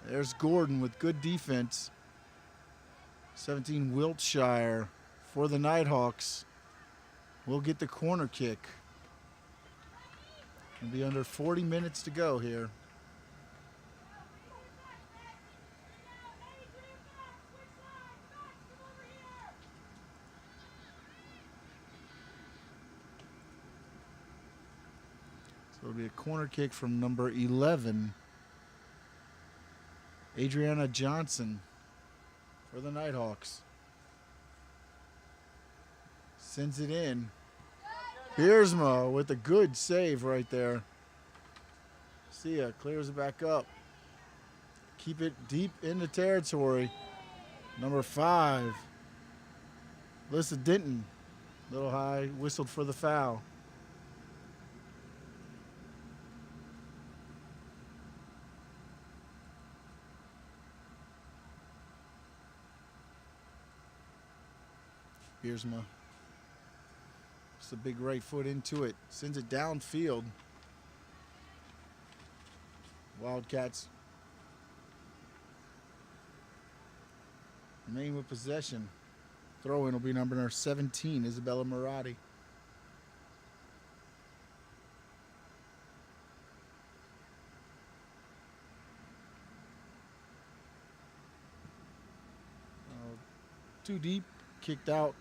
There's Gordon with good defense. 17 Wiltshire for the Nighthawks. Will get the corner kick. It'll be under 40 minutes to go here. So it'll be a corner kick from number 11, Adriana Johnson for the Nighthawks. Sends it in. Biersma with a good save right there. Sia clears it back up. Keep it deep in the territory. Number 5, Alyssa Denton. Little high, whistled for the foul. Biersma. Just a big right foot into it. Sends it downfield. Wildcats remain with possession. Throw-in will be number 17, Isabella Marotti. Too deep, kicked out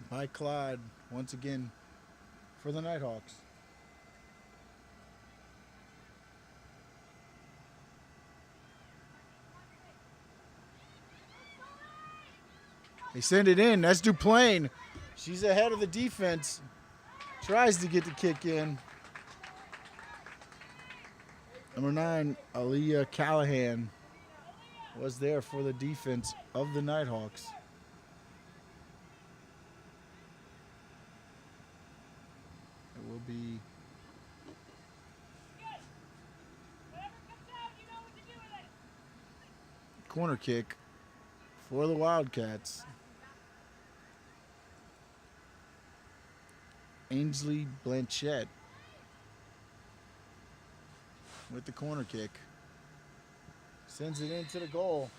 by Clyde once again for the Nighthawks. They send it in. That's Duplain. She's ahead of the defense. Tries to get the kick in. Number 9, Aaliyah Callahan, was there for the defense of the Nighthawks. It will be corner kick for the Wildcats. Ainsley Blanchette with the corner kick. Sends it into the goal.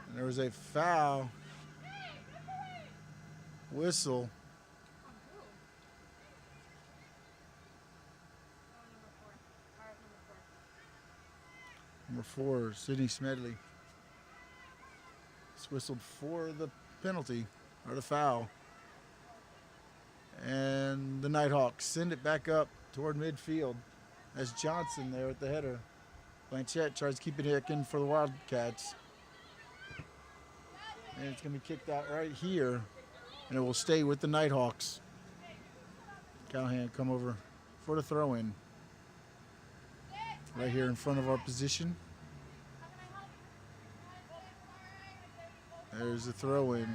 And there was a foul. Whistle. Number 4, Sydney Smedley. It's whistled for the penalty, or the foul. And the Nighthawks send it back up toward midfield. That's Johnson there at the header. Blanchette tries to keep it in for the Wildcats. And it's going to be kicked out right here. And it will stay with the Nighthawks. Callahan come over for the throw-in. Right here in front of our position. There's the throw-in.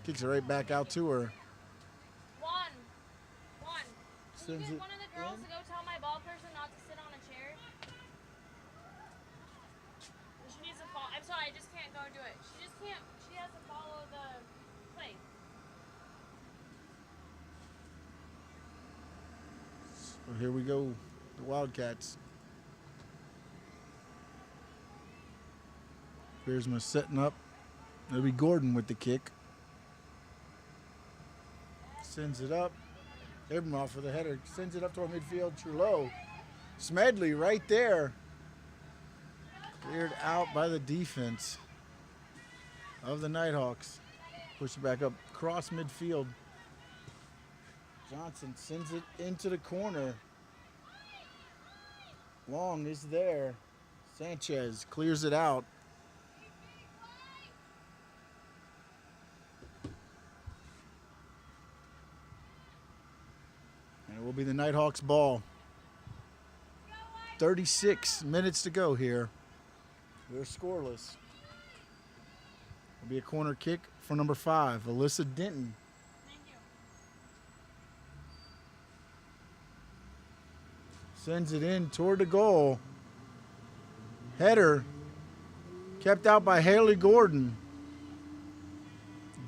Kicks it right back out to her. Can you get one of the girls to go tell my ball person not to sit on a chair? She needs to follow. I'm sorry, I just can't go do it. She just can't. She has to follow the play. So here we go, the Wildcats. Biersma setting up. It'll be Gordon with the kick. Sends it up. Abramoff for the header. Sends it up toward midfield. Trudeau. Smedley right there. Cleared out by the defense of the Nighthawks. Push it back up across midfield. Johnson sends it into the corner. Long is there. Sanchez clears it out. Will will be the Nighthawks ball. 36 minutes to go here. We're scoreless. It'll be a corner kick for number 5, Alyssa Denton. Thank you. Sends it in toward the goal. Header kept out by Haley Gordon.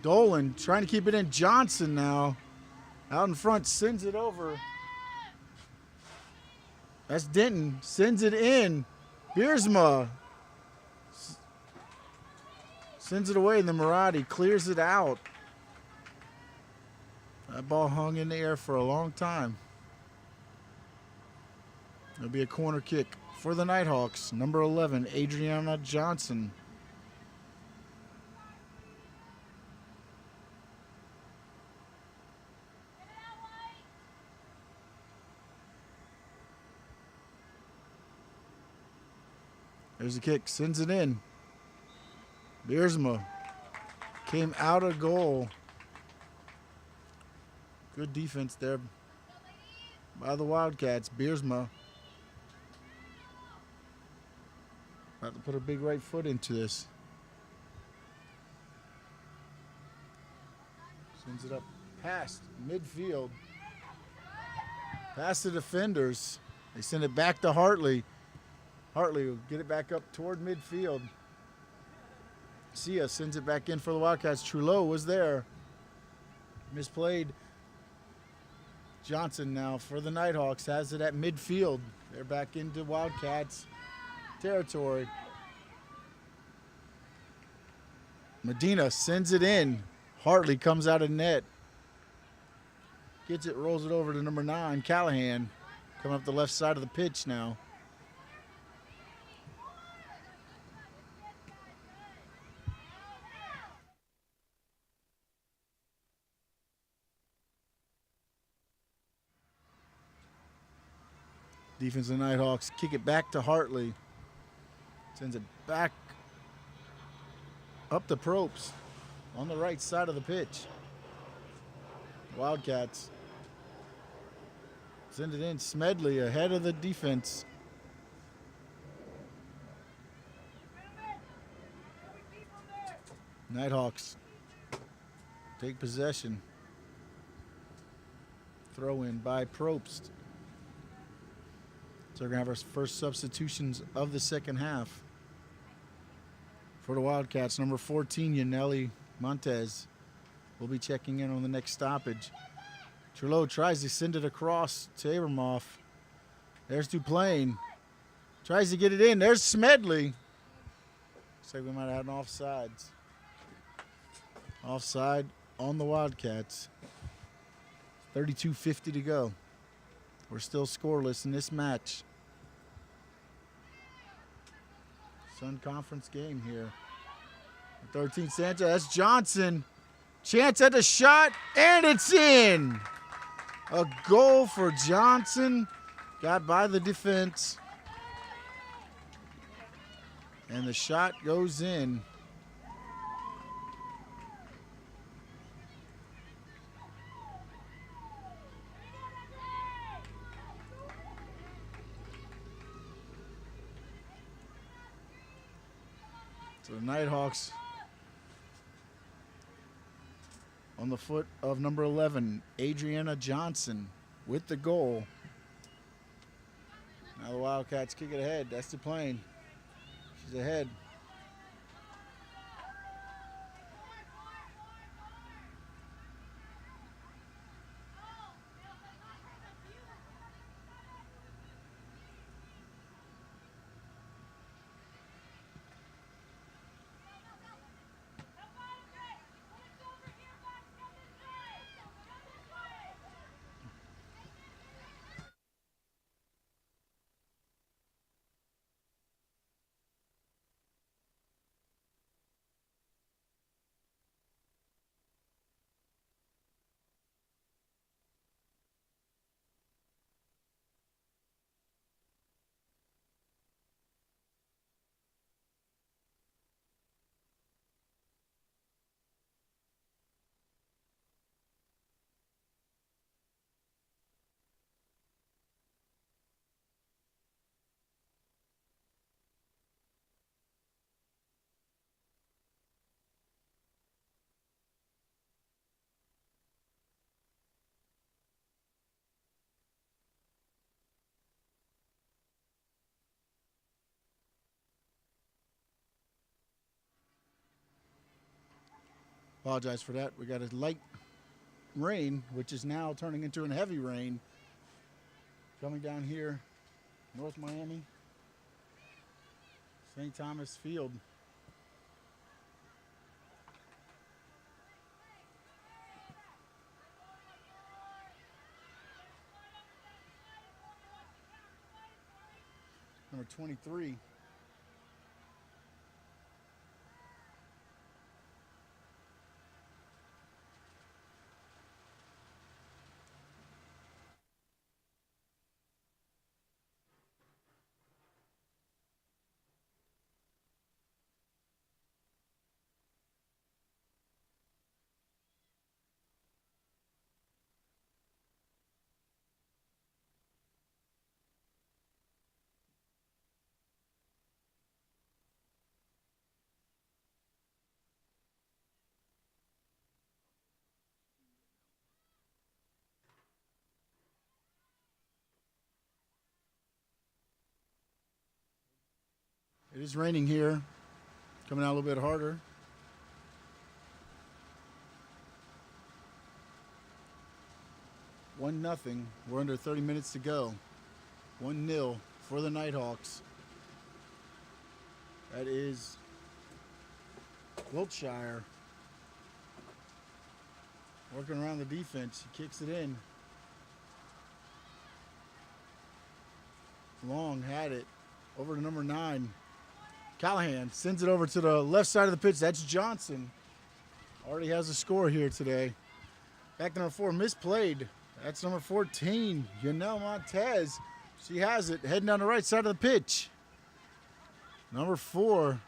Dolan trying to keep it in. Johnson now out in front, sends it over. That's Denton, sends it in. Biersma sends it away, and the Marathi clears it out. That ball hung in the air for a long time. It'll be a corner kick for the Nighthawks. Number 11, Adriana Johnson. There's the kick, sends it in. Biersma came out of goal. Good defense there by the Wildcats. Biersma about to put a big right foot into this. Sends it up past midfield. Past the defenders. They send it back to Hartley. Hartley will get it back up toward midfield. Sia sends it back in for the Wildcats. Trudeau was there. Misplayed. Johnson now for the Nighthawks has it at midfield. They're back into Wildcats territory. Medina sends it in. Hartley comes out of net. Gets it, rolls it over to number 9, Callahan. Coming up the left side of the pitch now. Defense of the Nighthawks kick it back to Hartley. Sends it back up the Probst on the right side of the pitch. Wildcats send it in. Smedley ahead of the defense. Nighthawks take possession. Throw in by Probst. So we're going to have our first substitutions of the second half. For the Wildcats, number 14, Yaneli Montez will be checking in on the next stoppage. Trudeau tries to send it across to Abramoff. There's Duplain. Tries to get it in. There's Smedley. Looks like we might have had an offsides. Offside on the Wildcats. 32:50 to go. We're still scoreless in this match. Sun Conference game here. 13 Sanchez, that's Johnson. Chance at the shot, and it's in. A goal for Johnson. Got by the defense. And the shot goes in. So the Nighthawks on the foot of number 11, Adriana Johnson, with the goal. Now the Wildcats kick it ahead. That's the plane. She's ahead. Apologize for that. We got a light rain, which is now turning into a heavy rain coming down here, North Miami, St. Thomas Field. Number 23. It is raining here, coming out a little bit harder. One nothing. We're under 30 minutes to go. 1-0 for the Nighthawks. That is Wiltshire working around the defense. He kicks it in. Long had it over to number 9. Callahan sends it over to the left side of the pitch. That's Johnson. Already has a score here today. Back to number 4, misplayed. That's number 14, Yanel Montez. She has it, heading down the right side of the pitch. Number 4,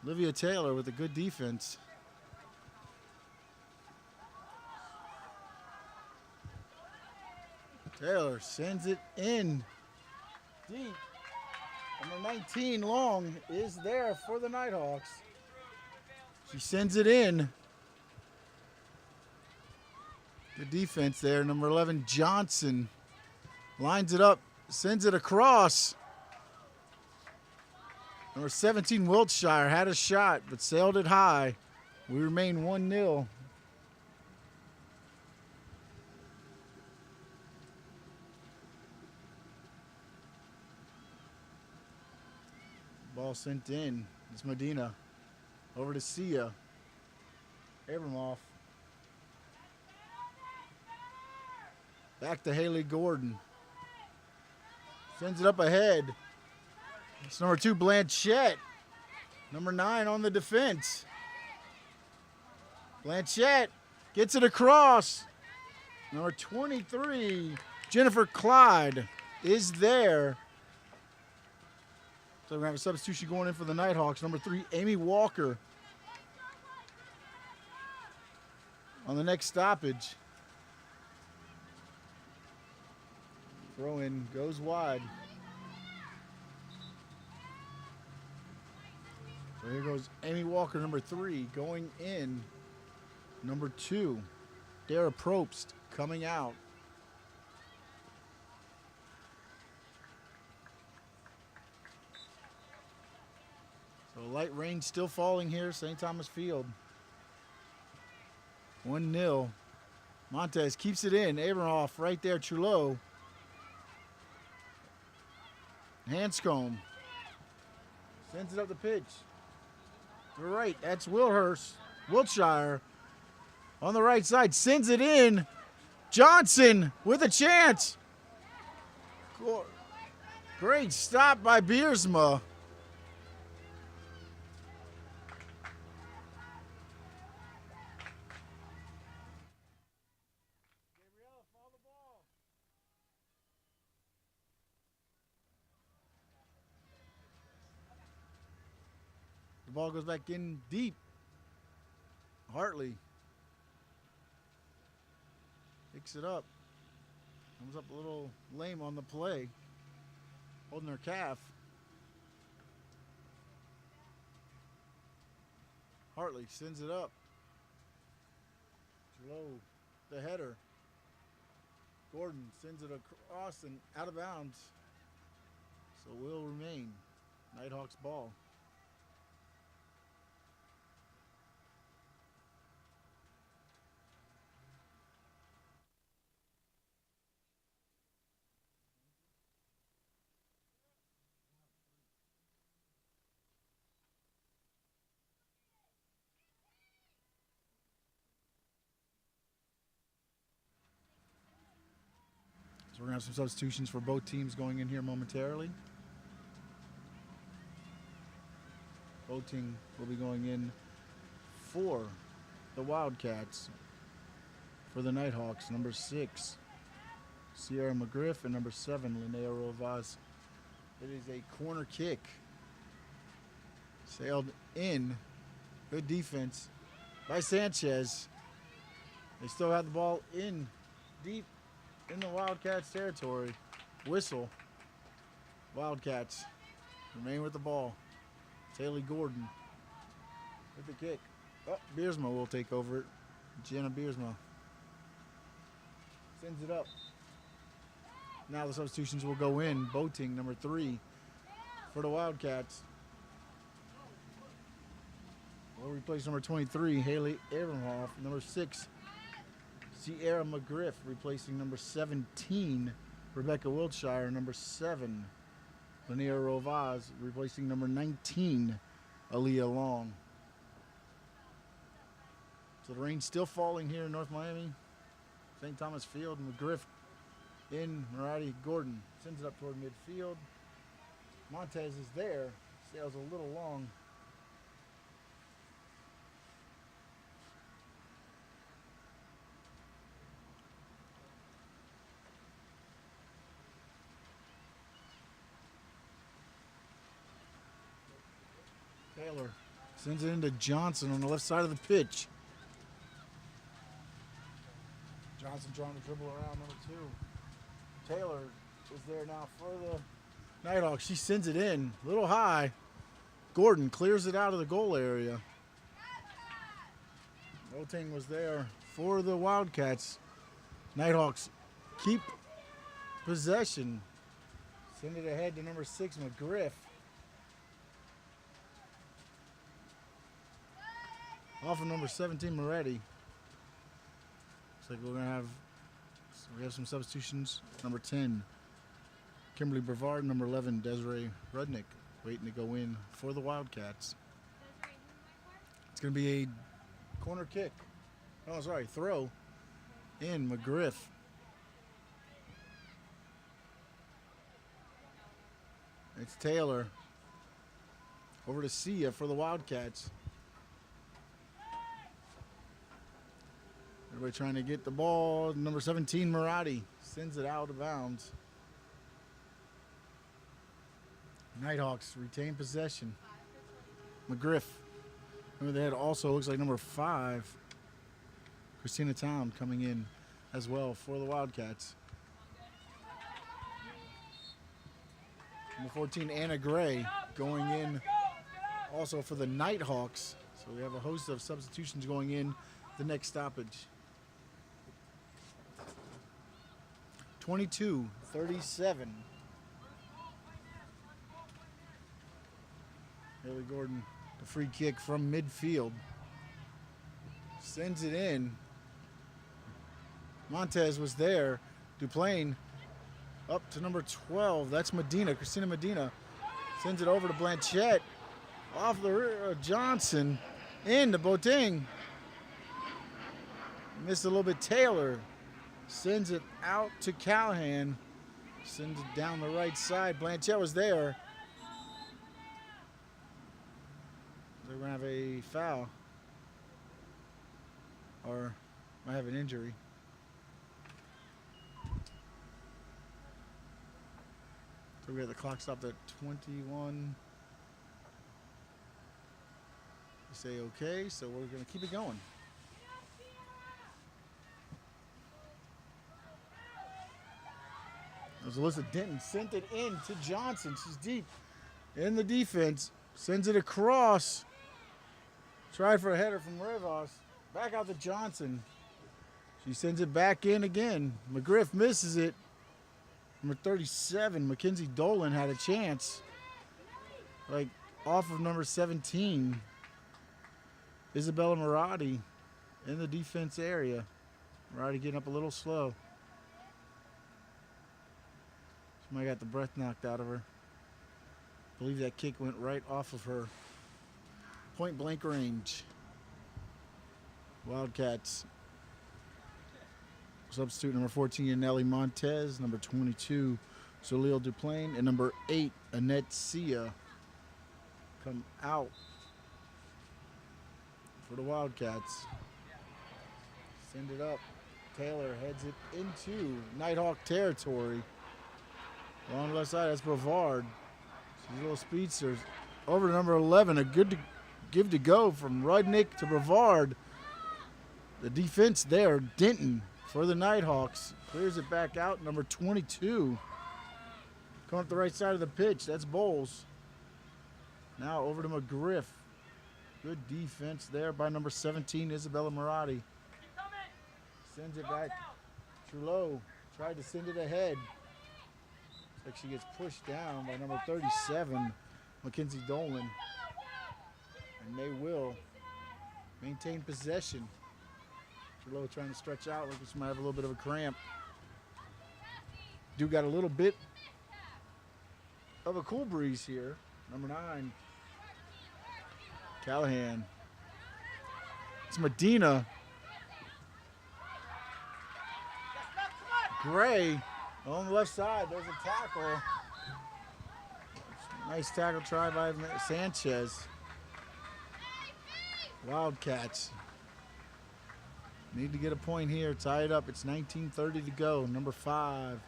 Olivia Taylor with a good defense. Taylor sends it in deep. Number 19, Long, is there for the Nighthawks. She sends it in. Good defense there. Number 11, Johnson, lines it up, sends it across. Number 17, Wiltshire, had a shot, but sailed it high. We remain 1-0. Ball sent in. It's Medina. Over to Sia. Abramoff. Back to Haley Gordon. Sends it up ahead. It's number 2, Blanchette. Number 9 on the defense. Blanchette gets it across. Number 23, Jennifer Clyde, is there. So we're going to have a substitution going in for the Nighthawks. Number 3, Amy Walker. On the next stoppage. Throw in goes wide. So here goes Amy Walker, number 3, going in. Number 2, Dara Probst coming out. So light rain still falling here, St. Thomas Field. 1-0. Montez keeps it in. Abramoff right there, Trudeau. Hanscombe sends it up the pitch. To the right, that's Wiltshire on the right side, sends it in. Johnson with a chance. Great stop by Biersma. The ball goes back in deep. Hartley picks it up. Comes up a little lame on the play. Holding her calf. Hartley sends it up. Low, the header. Gordon sends it across and out of bounds. So will remain Nighthawks ball. we're going to have some substitutions for both teams going in here momentarily. Both teams will be going in for the Wildcats. For the Nighthawks, number 6, Sierra McGriff, and number 7, Linnea Rovaz. It is a corner kick. Sailed in. Good defense by Sanchez. They still have the ball in deep in the Wildcats territory. Whistle. Wildcats remain with the ball. Taylor Gordon with the kick. Oh, Beersma will take over it. Jenna Beersma sends it up. Now the substitutions will go in. Boating, number 3 for the Wildcats. Will replace number 23, Haley Ehrenhoff. Number 6, Sierra McGriff, replacing number 17, Rebecca Wiltshire. Number 7, Linnea Rovaz, replacing number 19, Aaliyah Long. So the rain's still falling here in North Miami. St. Thomas Field. McGriff in. Marati Gordon sends it up toward midfield. Montez is there. Sails a little long. Taylor sends it into Johnson on the left side of the pitch. Johnson trying to dribble around number 2. Taylor is there now for the Nighthawks. She sends it in a little high. Gordon clears it out of the goal area. Boating was there for the Wildcats. Nighthawks keep possession. Send it ahead to number 6, McGriff. Off of number 17, Moretti. Looks like we're gonna have, so we have some substitutions. Number 10, Kimberly Brevard. Number 11, Desiree Rudnick, waiting to go in for the Wildcats. It's gonna be a corner kick. Oh, sorry, throw in. McGriff. It's Taylor. Over to Sia for the Wildcats. Everybody trying to get the ball. Number 17, Marati, sends it out of bounds. Nighthawks retain possession. McGriff. Remember, they had also, looks like number 5, Christina Town, coming in as well for the Wildcats. Number 14, Anna Gray, going in also for the Nighthawks. So we have a host of substitutions going in the next stoppage. 22-37. Haley Gordon, the free kick from midfield. Sends it in. Montez was there. Duplain up to number 12. That's Medina, Christina Medina. Sends it over to Blanchette. Off the rear, Johnson. Into Boating. Missed a little bit. Taylor sends it out to Callahan. Sends it down the right side. Blanchette was there. They're going to have a foul. Or might have an injury. So we got the clock stopped at 21. You say okay, so we're going to keep it going. As Alyssa Denton sent it in to Johnson. She's deep in the defense. Sends it across. Tried for a header from Rivas. Back out to Johnson. She sends it back in again. McGriff misses it. Number 37, Mackenzie Dolan, had a chance. Like off of number 17, Isabella Marati in the defense area. Marati getting up a little slow. She might got the breath knocked out of her. I believe that kick went right off of her. Point blank range. Wildcats Substitute number 14, Nelly Montez. Number 22, Salil Duplain. And number 8, Annette Sia, come out for the Wildcats. Send it up. Taylor heads it into Nighthawk territory. Along the left side, that's Brevard. She's a little speedster. Over to number 11, a good give to go from Rudnick to Brevard. The defense there, Denton for the Nighthawks. Clears it back out. Number 22. Coming up the right side of the pitch, that's Bowles. Now over to McGriff. Good defense there by number 17, Isabella Marotti. Sends it back. Trudeau tried to send it ahead. Looks like she gets pushed down by number 37, Mackenzie Dolan. And they will maintain possession. Trudeau trying to stretch out. Looks like she might have a little bit of a cramp. Do got a little bit of a cool breeze here. Number 9, Callahan. It's Medina. Gray on the left side. There's a tackle. Nice tackle try by Sanchez. Wildcats need to get a point here. Tie it up. It's 19:30 to go. Number 5,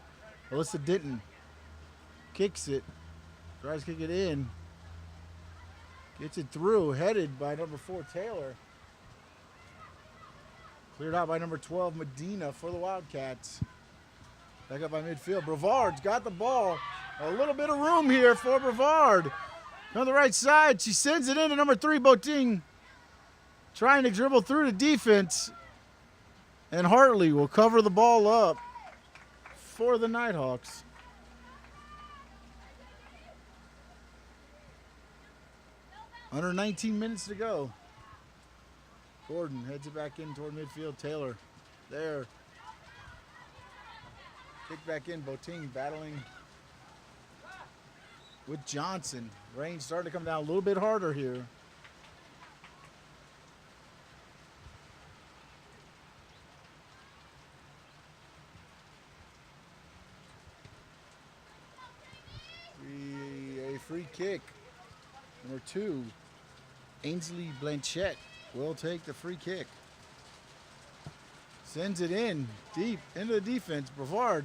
Alyssa Denton kicks it. Tries to kick it in. Gets it through. Headed by number 4, Taylor. Cleared out by number 12, Medina for the Wildcats. Back up by midfield. Brevard's got the ball. A little bit of room here for Brevard. On the right side, she sends it into number 3, Boting. Trying to dribble through the defense. And Hartley will cover the ball up for the Nighthawks. Under 19 minutes to go. Gordon heads it back in toward midfield. Taylor there. Kick back in. Boting battling with Johnson. Rain starting to come down a little bit harder here. A free kick. Number 2, Ainsley Blanchette will take the free kick. Sends it in deep into the defense. Brevard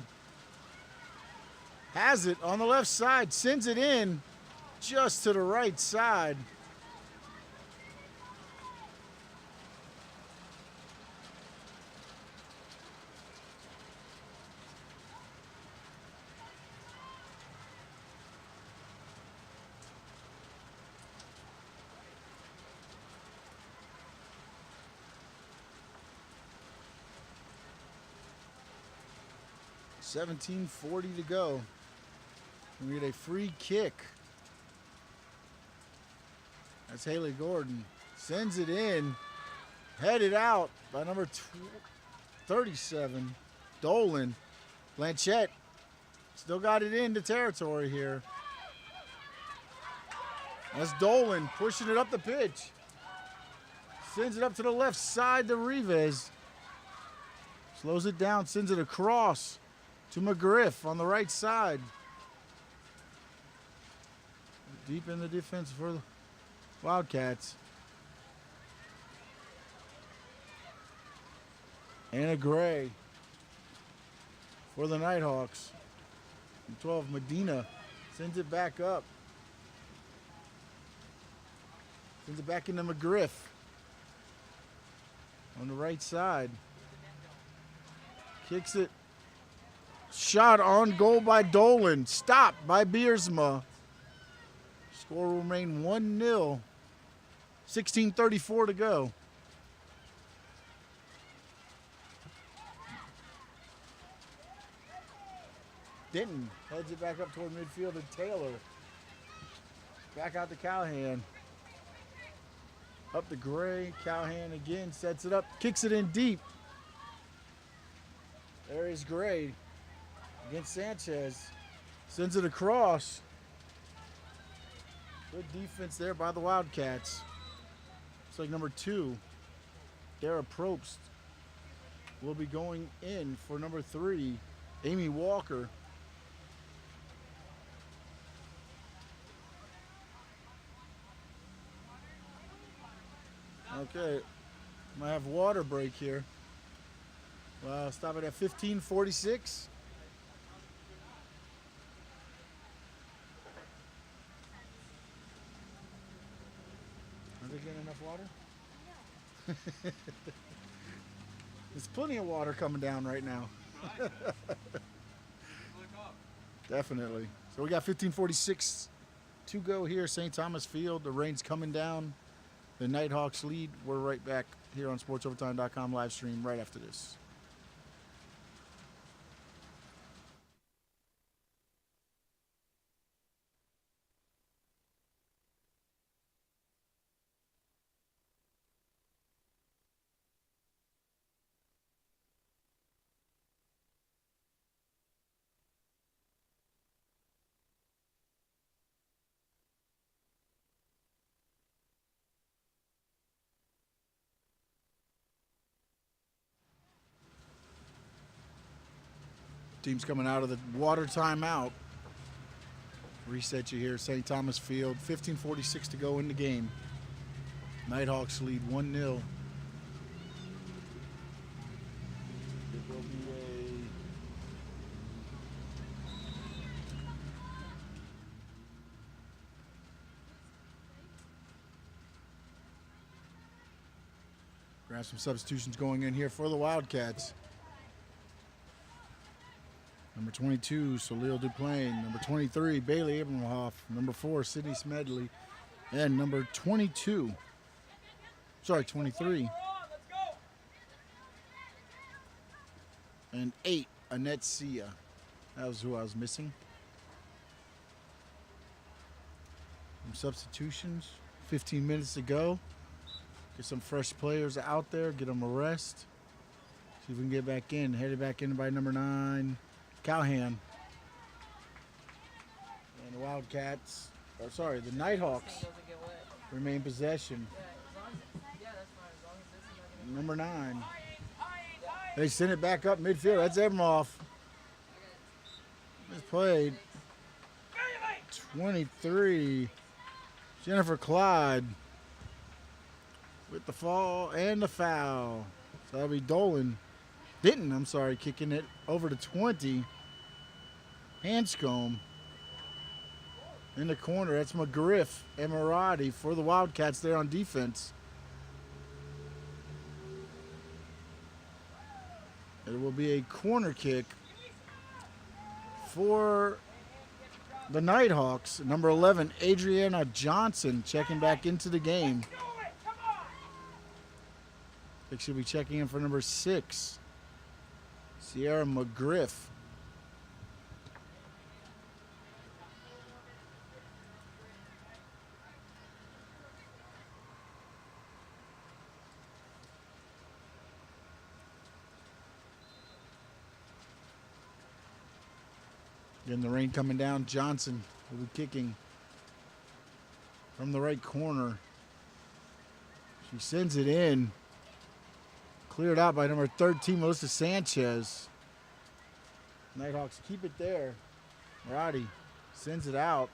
has it on the left side. Sends it in just to the right side. $17:40 to go. We get a free kick. That's Haley Gordon. Sends it in. Headed out by number 37, Dolan. Blanchette still got it into territory here. That's Dolan pushing it up the pitch. Sends it up to the left side to Rivas. Slows it down, sends it across to McGriff on the right side. Deep in the defense for the Wildcats. Anna Gray for the Nighthawks. 12, Medina sends it back up. Sends it back into McGriff on the right side. Kicks it. Shot on goal by Dolan. Stopped by Biersma. Score will remain 1-0. 16:34 to go. Denton heads it back up toward midfield to Taylor. Back out to Callahan. Up to Gray. Callahan again sets it up. Kicks it in deep. There is Gray against Sanchez. Sends it across. Good defense there by the Wildcats. Looks like number 2, Dara Probst, will be going in for number 3, Amy Walker. Okay, might have water break here. Stop it at 15:46. Are they getting enough water? There's plenty of water coming down right now. Definitely. So we got 15:46 to go here, St. Thomas Field. The rain's coming down. The Nighthawks lead. We're right back here on SportsOvertime.com live stream right after this. Team's coming out of the water timeout. Reset you here, St. Thomas Field. 15:46 to go in the game. Nighthawks lead 1-0. It will be grab some substitutions going in here for the Wildcats. Number 22, Salil Duplain. Number 23, Bailey Abramoff. Number 4, Sydney Smedley. And number 23. And 8, Annette Sia. That was who I was missing. Some substitutions. 15 minutes to go. Get some fresh players out there. Get them a rest. See if we can get back in. Headed back in by number 9. Calhan. And the Wildcats, the Nighthawks remain possession. Number 9. They send it back up midfield. That's Abramoff. It's played. 23. Jennifer Clyde with the fall and the foul. So that'll be Dolan. Kicking it over to 20. Hanscombe in the corner. That's McGriff and Maradi for the Wildcats there on defense. It will be a corner kick for the Nighthawks. Number 11, Adriana Johnson, checking back into the game. I think she'll be checking in for number 6. Sierra McGriff. Again, the rain coming down. Johnson will be kicking from the right corner. She sends it in. Cleared out by number 13, Melissa Sanchez. Nighthawks keep it there. Roddy sends it out.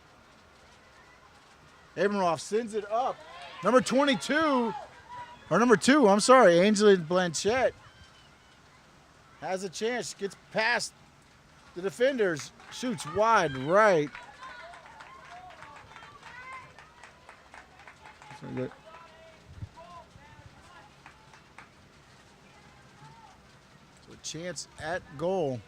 Abramoff sends it up. Number 2, Angela Blanchette has a chance. Gets past the defenders. Shoots wide right. So a chance at goal.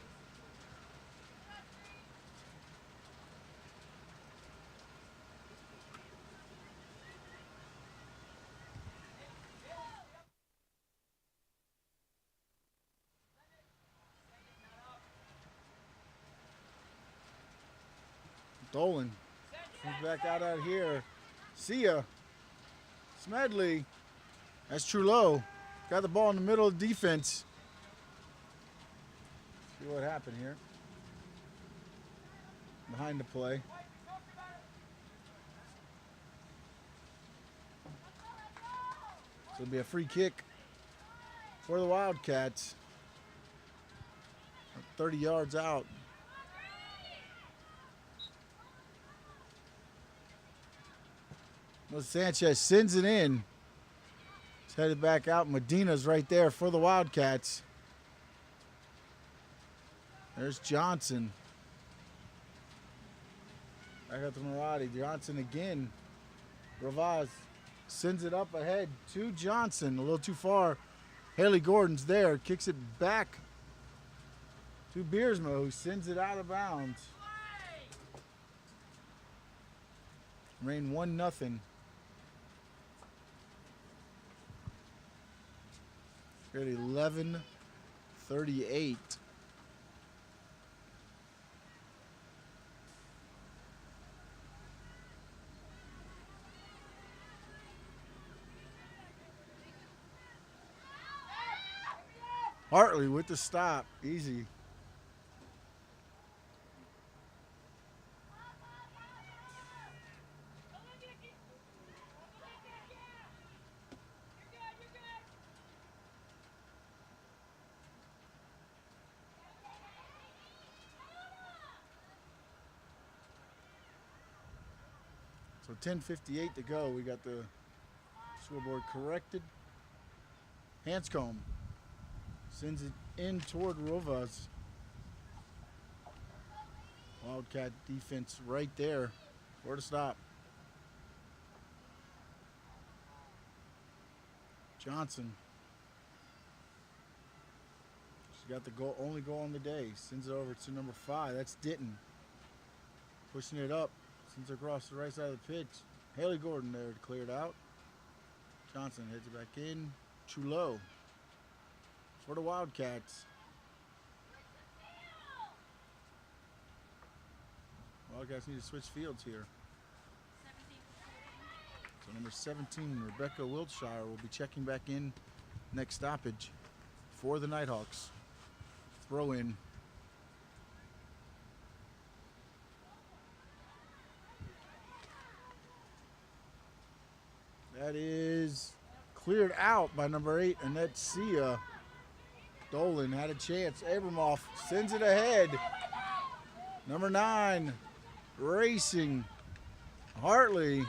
Dolan comes back out here. Sia. Smedley. That's Trullo. Got the ball in the middle of defense. See what happened here. Behind the play. So it'll be a free kick for the Wildcats. 30 yards out. Well, Sanchez sends it in. It's headed back out. Medina's right there for the Wildcats. There's Johnson. Back out to Maradi. Johnson again. Ravaz sends it up ahead to Johnson. A little too far. Haley Gordon's there. Kicks it back to Beersma, who sends it out of bounds. Remain 1-0. We're at 11:38. Hartley with the stop. Easy. So 10:58 to go. We got the scoreboard corrected. Hanscomb sends it in toward Rovas. Wildcat defense right there. Where to stop. Johnson. She got the goal, only goal on the day. Sends it over to number 5. That's Ditton. Pushing it up. Sends it across the right side of the pitch. Haley Gordon there to clear it out. Johnson heads it back in. Chulo for the Wildcats. Wildcats need to switch fields here. So number 17, Rebecca Wiltshire, will be checking back in next stoppage for the Nighthawks. Throw in. That is cleared out by number 8, Annette Sia. Dolan had a chance. Abramoff sends it ahead. Number 9, racing. Hartley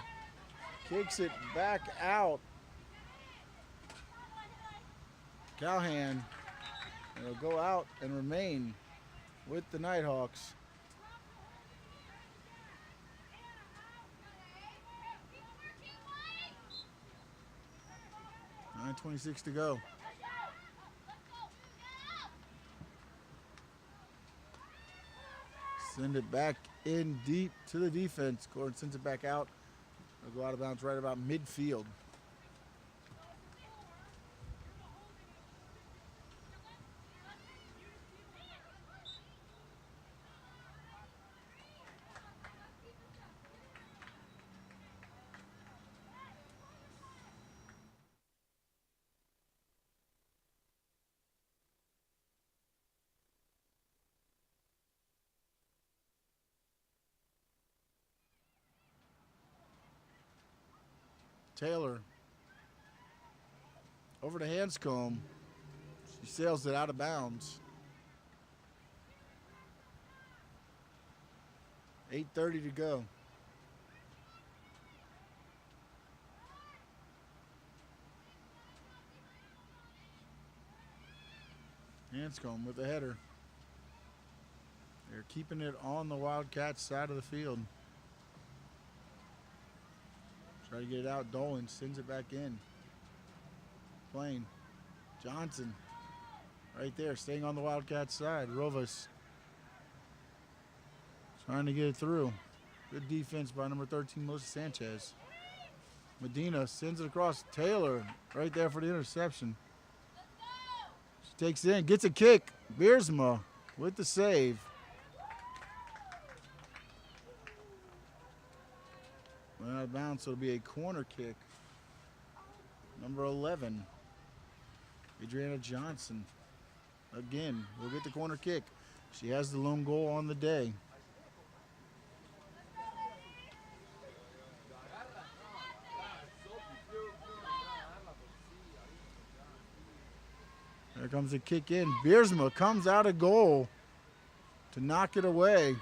kicks it back out. Calhan. It'll go out and remain with the Nighthawks. 9:26 to go. Send it back in deep to the defense. Gordon sends it back out. It'll go out of bounds right about midfield. Taylor over to Hanscomb. She sails it out of bounds. 8:30 to go. Hanscomb with the header. They're keeping it on the Wildcats side of the field. Try to get it out. Dolan sends it back in. Plain. Johnson right there, staying on the Wildcats side. Rovas trying to get it through. Good defense by number 13, Melissa Sanchez. Medina sends it across. Taylor right there for the interception. She takes it in, gets a kick. Beersma with the save. Went out of bounds, so it'll be a corner kick. Number 11, Adriana Johnson. Again, we'll get the corner kick. She has the lone goal on the day. There comes a kick in. Beersma comes out of goal to knock it away.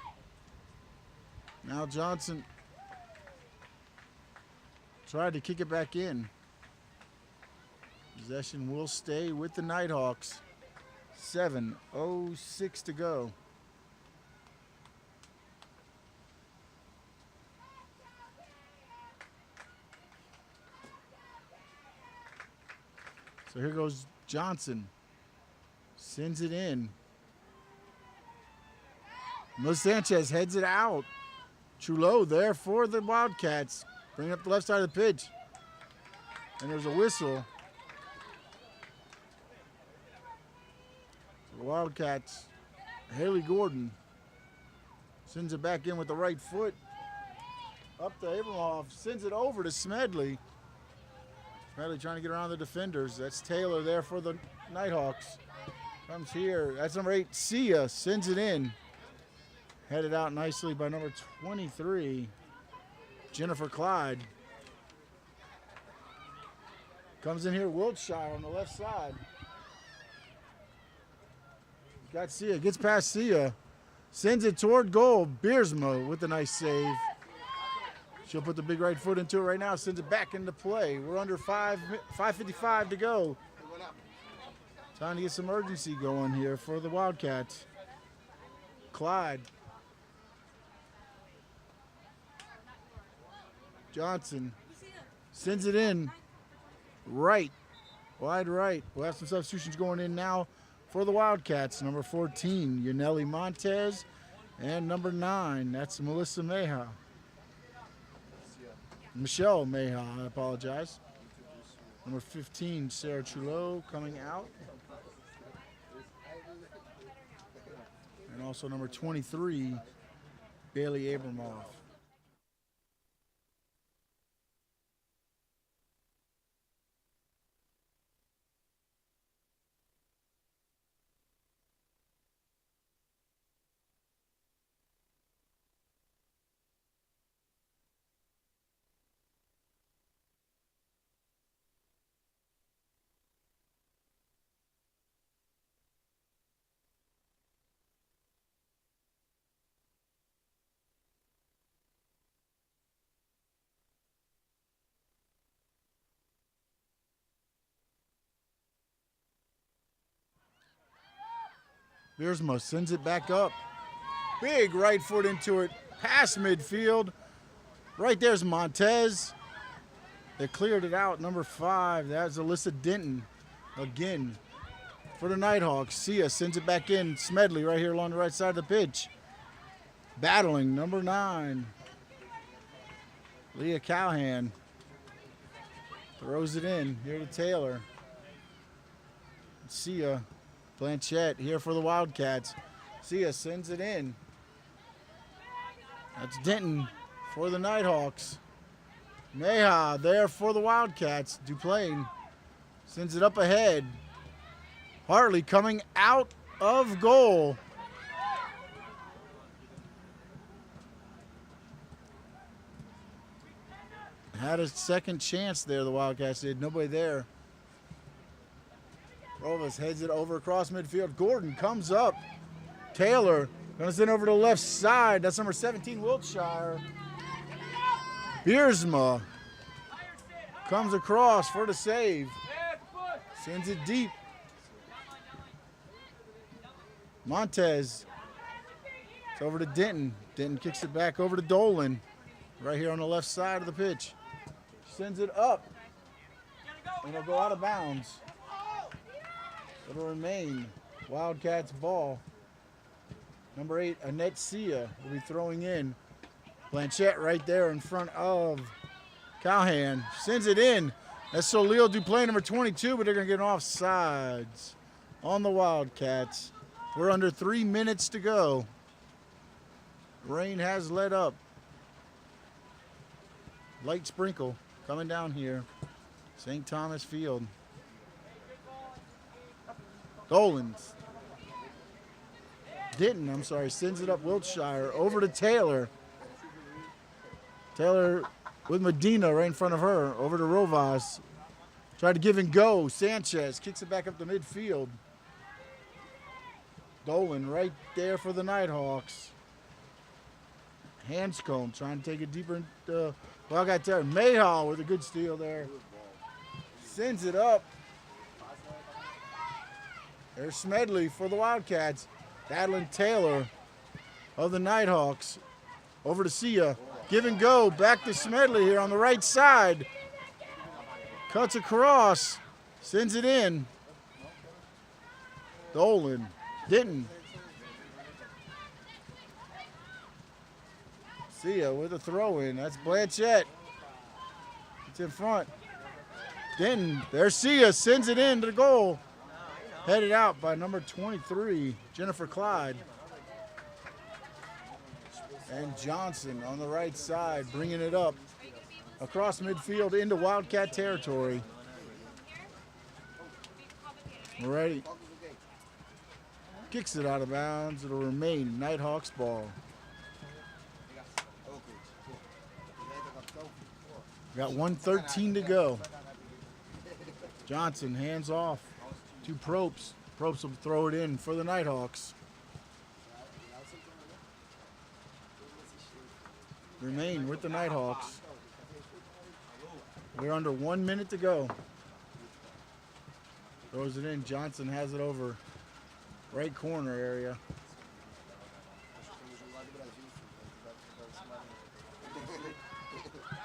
Now Johnson tried to kick it back in. Possession will stay with the Nighthawks. 7:06 to go. So here goes Johnson. Sends it in. Melissa Sanchez heads it out. Chulo there for the Wildcats. Bring up the left side of the pitch. And there's a whistle. So the Wildcats, Haley Gordon sends it back in with the right foot. Up to Abramoff, sends it over to Smedley. Smedley trying to get around the defenders. That's Taylor there for the Nighthawks. Comes here. That's number 8, Sia, sends it in. Headed out nicely by number 23, Jennifer Clyde. Comes in here, Wiltshire on the left side. Got Sia, gets past Sia. Sends it toward goal. Beersma with a nice save. She'll put the big right foot into it right now. Sends it back into play. We're under 5:55 to go. Time to get some urgency going here for the Wildcats. Clyde. Johnson sends it in right, wide right. We'll have some substitutions going in now for the Wildcats. Number 14, Yaneli Montez, and number 9, that's Melissa Meha. Michelle Meha, I apologize. Number 15, Sarah Chulo coming out. And also number 23, Bailey Abramoff. Beersma sends it back up. Big right foot into it, past midfield. Right there's Montez. They cleared it out. Number 5, that's Alyssa Denton again for the Nighthawks. Sia sends it back in. Smedley right here along the right side of the pitch. Battling, number 9, Leah Cowhan. Throws it in here to Taylor. Sia. Blanchette here for the Wildcats. Sia sends it in. That's Denton for the Nighthawks. Meha there for the Wildcats. Duplain sends it up ahead. Hartley coming out of goal. Had a second chance there, the Wildcats did. Nobody there. Rovas heads it over across midfield. Gordon comes up. Taylor gonna send over to the left side. That's number 17, Wiltshire. Beersma comes across for the save. Sends it deep. Montez. It's over to Denton. Denton kicks it back over to Dolan. Right here on the left side of the pitch. Sends it up. And it'll go out of bounds. It'll remain Wildcats ball. Number 8, Annette Sia will be throwing in. Blanchette right there in front of Cowhan. Sends it in. That's Solil Duplain, number 22, but they're going to get offsides on the Wildcats. We're under 3 minutes to go. Rain has let up. Light sprinkle coming down here. St. Thomas Field. Dolans. Denton, sends it up Wiltshire over to Taylor. Taylor with Medina right in front of her. Over to Rovas. Tried to give and go. Sanchez kicks it back up the midfield. Dolan right there for the Nighthawks. Hanscombe trying to take it deeper into Wildcat territory. Mayhaw with a good steal there. Sends it up. There's Smedley for the Wildcats. Battling Taylor of the Nighthawks. Over to Sia. Give and go. Back to Smedley here on the right side. Cuts across. Sends it in. Dolan. Denton. Sia with a throw in. That's Blanchett. It's in front. Denton. There's Sia. Sends it in to the goal. Headed out by number 23, Jennifer Clyde. And Johnson on the right side, bringing it up across midfield into Wildcat territory. Moretti kicks it out of bounds. It'll remain Nighthawks ball. Got 1:13 to go. Johnson hands off to Probst. Probst will throw it in for the Nighthawks. Remain with the Nighthawks. We're under 1 minute to go. Throws it in. Johnson has it over right corner area.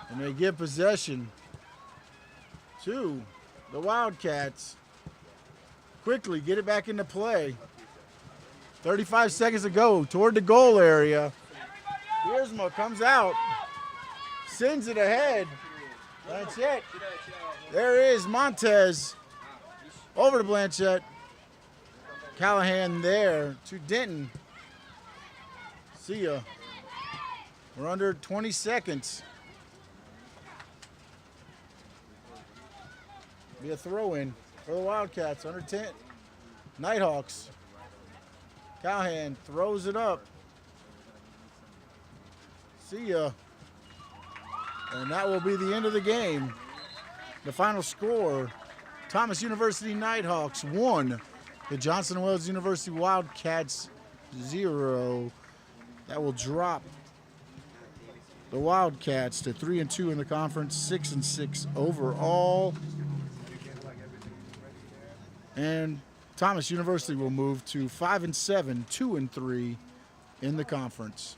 And they give possession to the Wildcats. Quickly get it back into play. 35 seconds to go toward the goal area. Biersma comes out, sends it ahead. Blanchett. There is Montez. Over to Blanchett. Callahan there to Denton. See ya. We're under 20 seconds. Be a throw in for the Wildcats. Under 10. Nighthawks. Callahan throws it up. See ya. And that will be the end of the game. The final score, Thomas University Nighthawks 1, the Johnson & Wales University Wildcats 0. That will drop the Wildcats to 3-2 in the conference, 6-6 overall. And Thomas University will move to 5-7, 2-3 in the conference.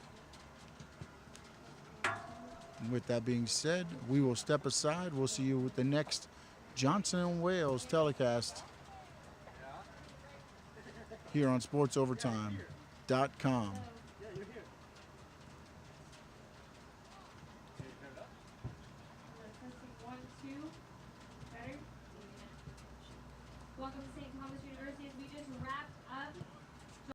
And with that being said, we will step aside. We'll see you with the next Johnson & Wales telecast here on SportsOvertime.com. Welcome to St. Thomas University as we just wrapped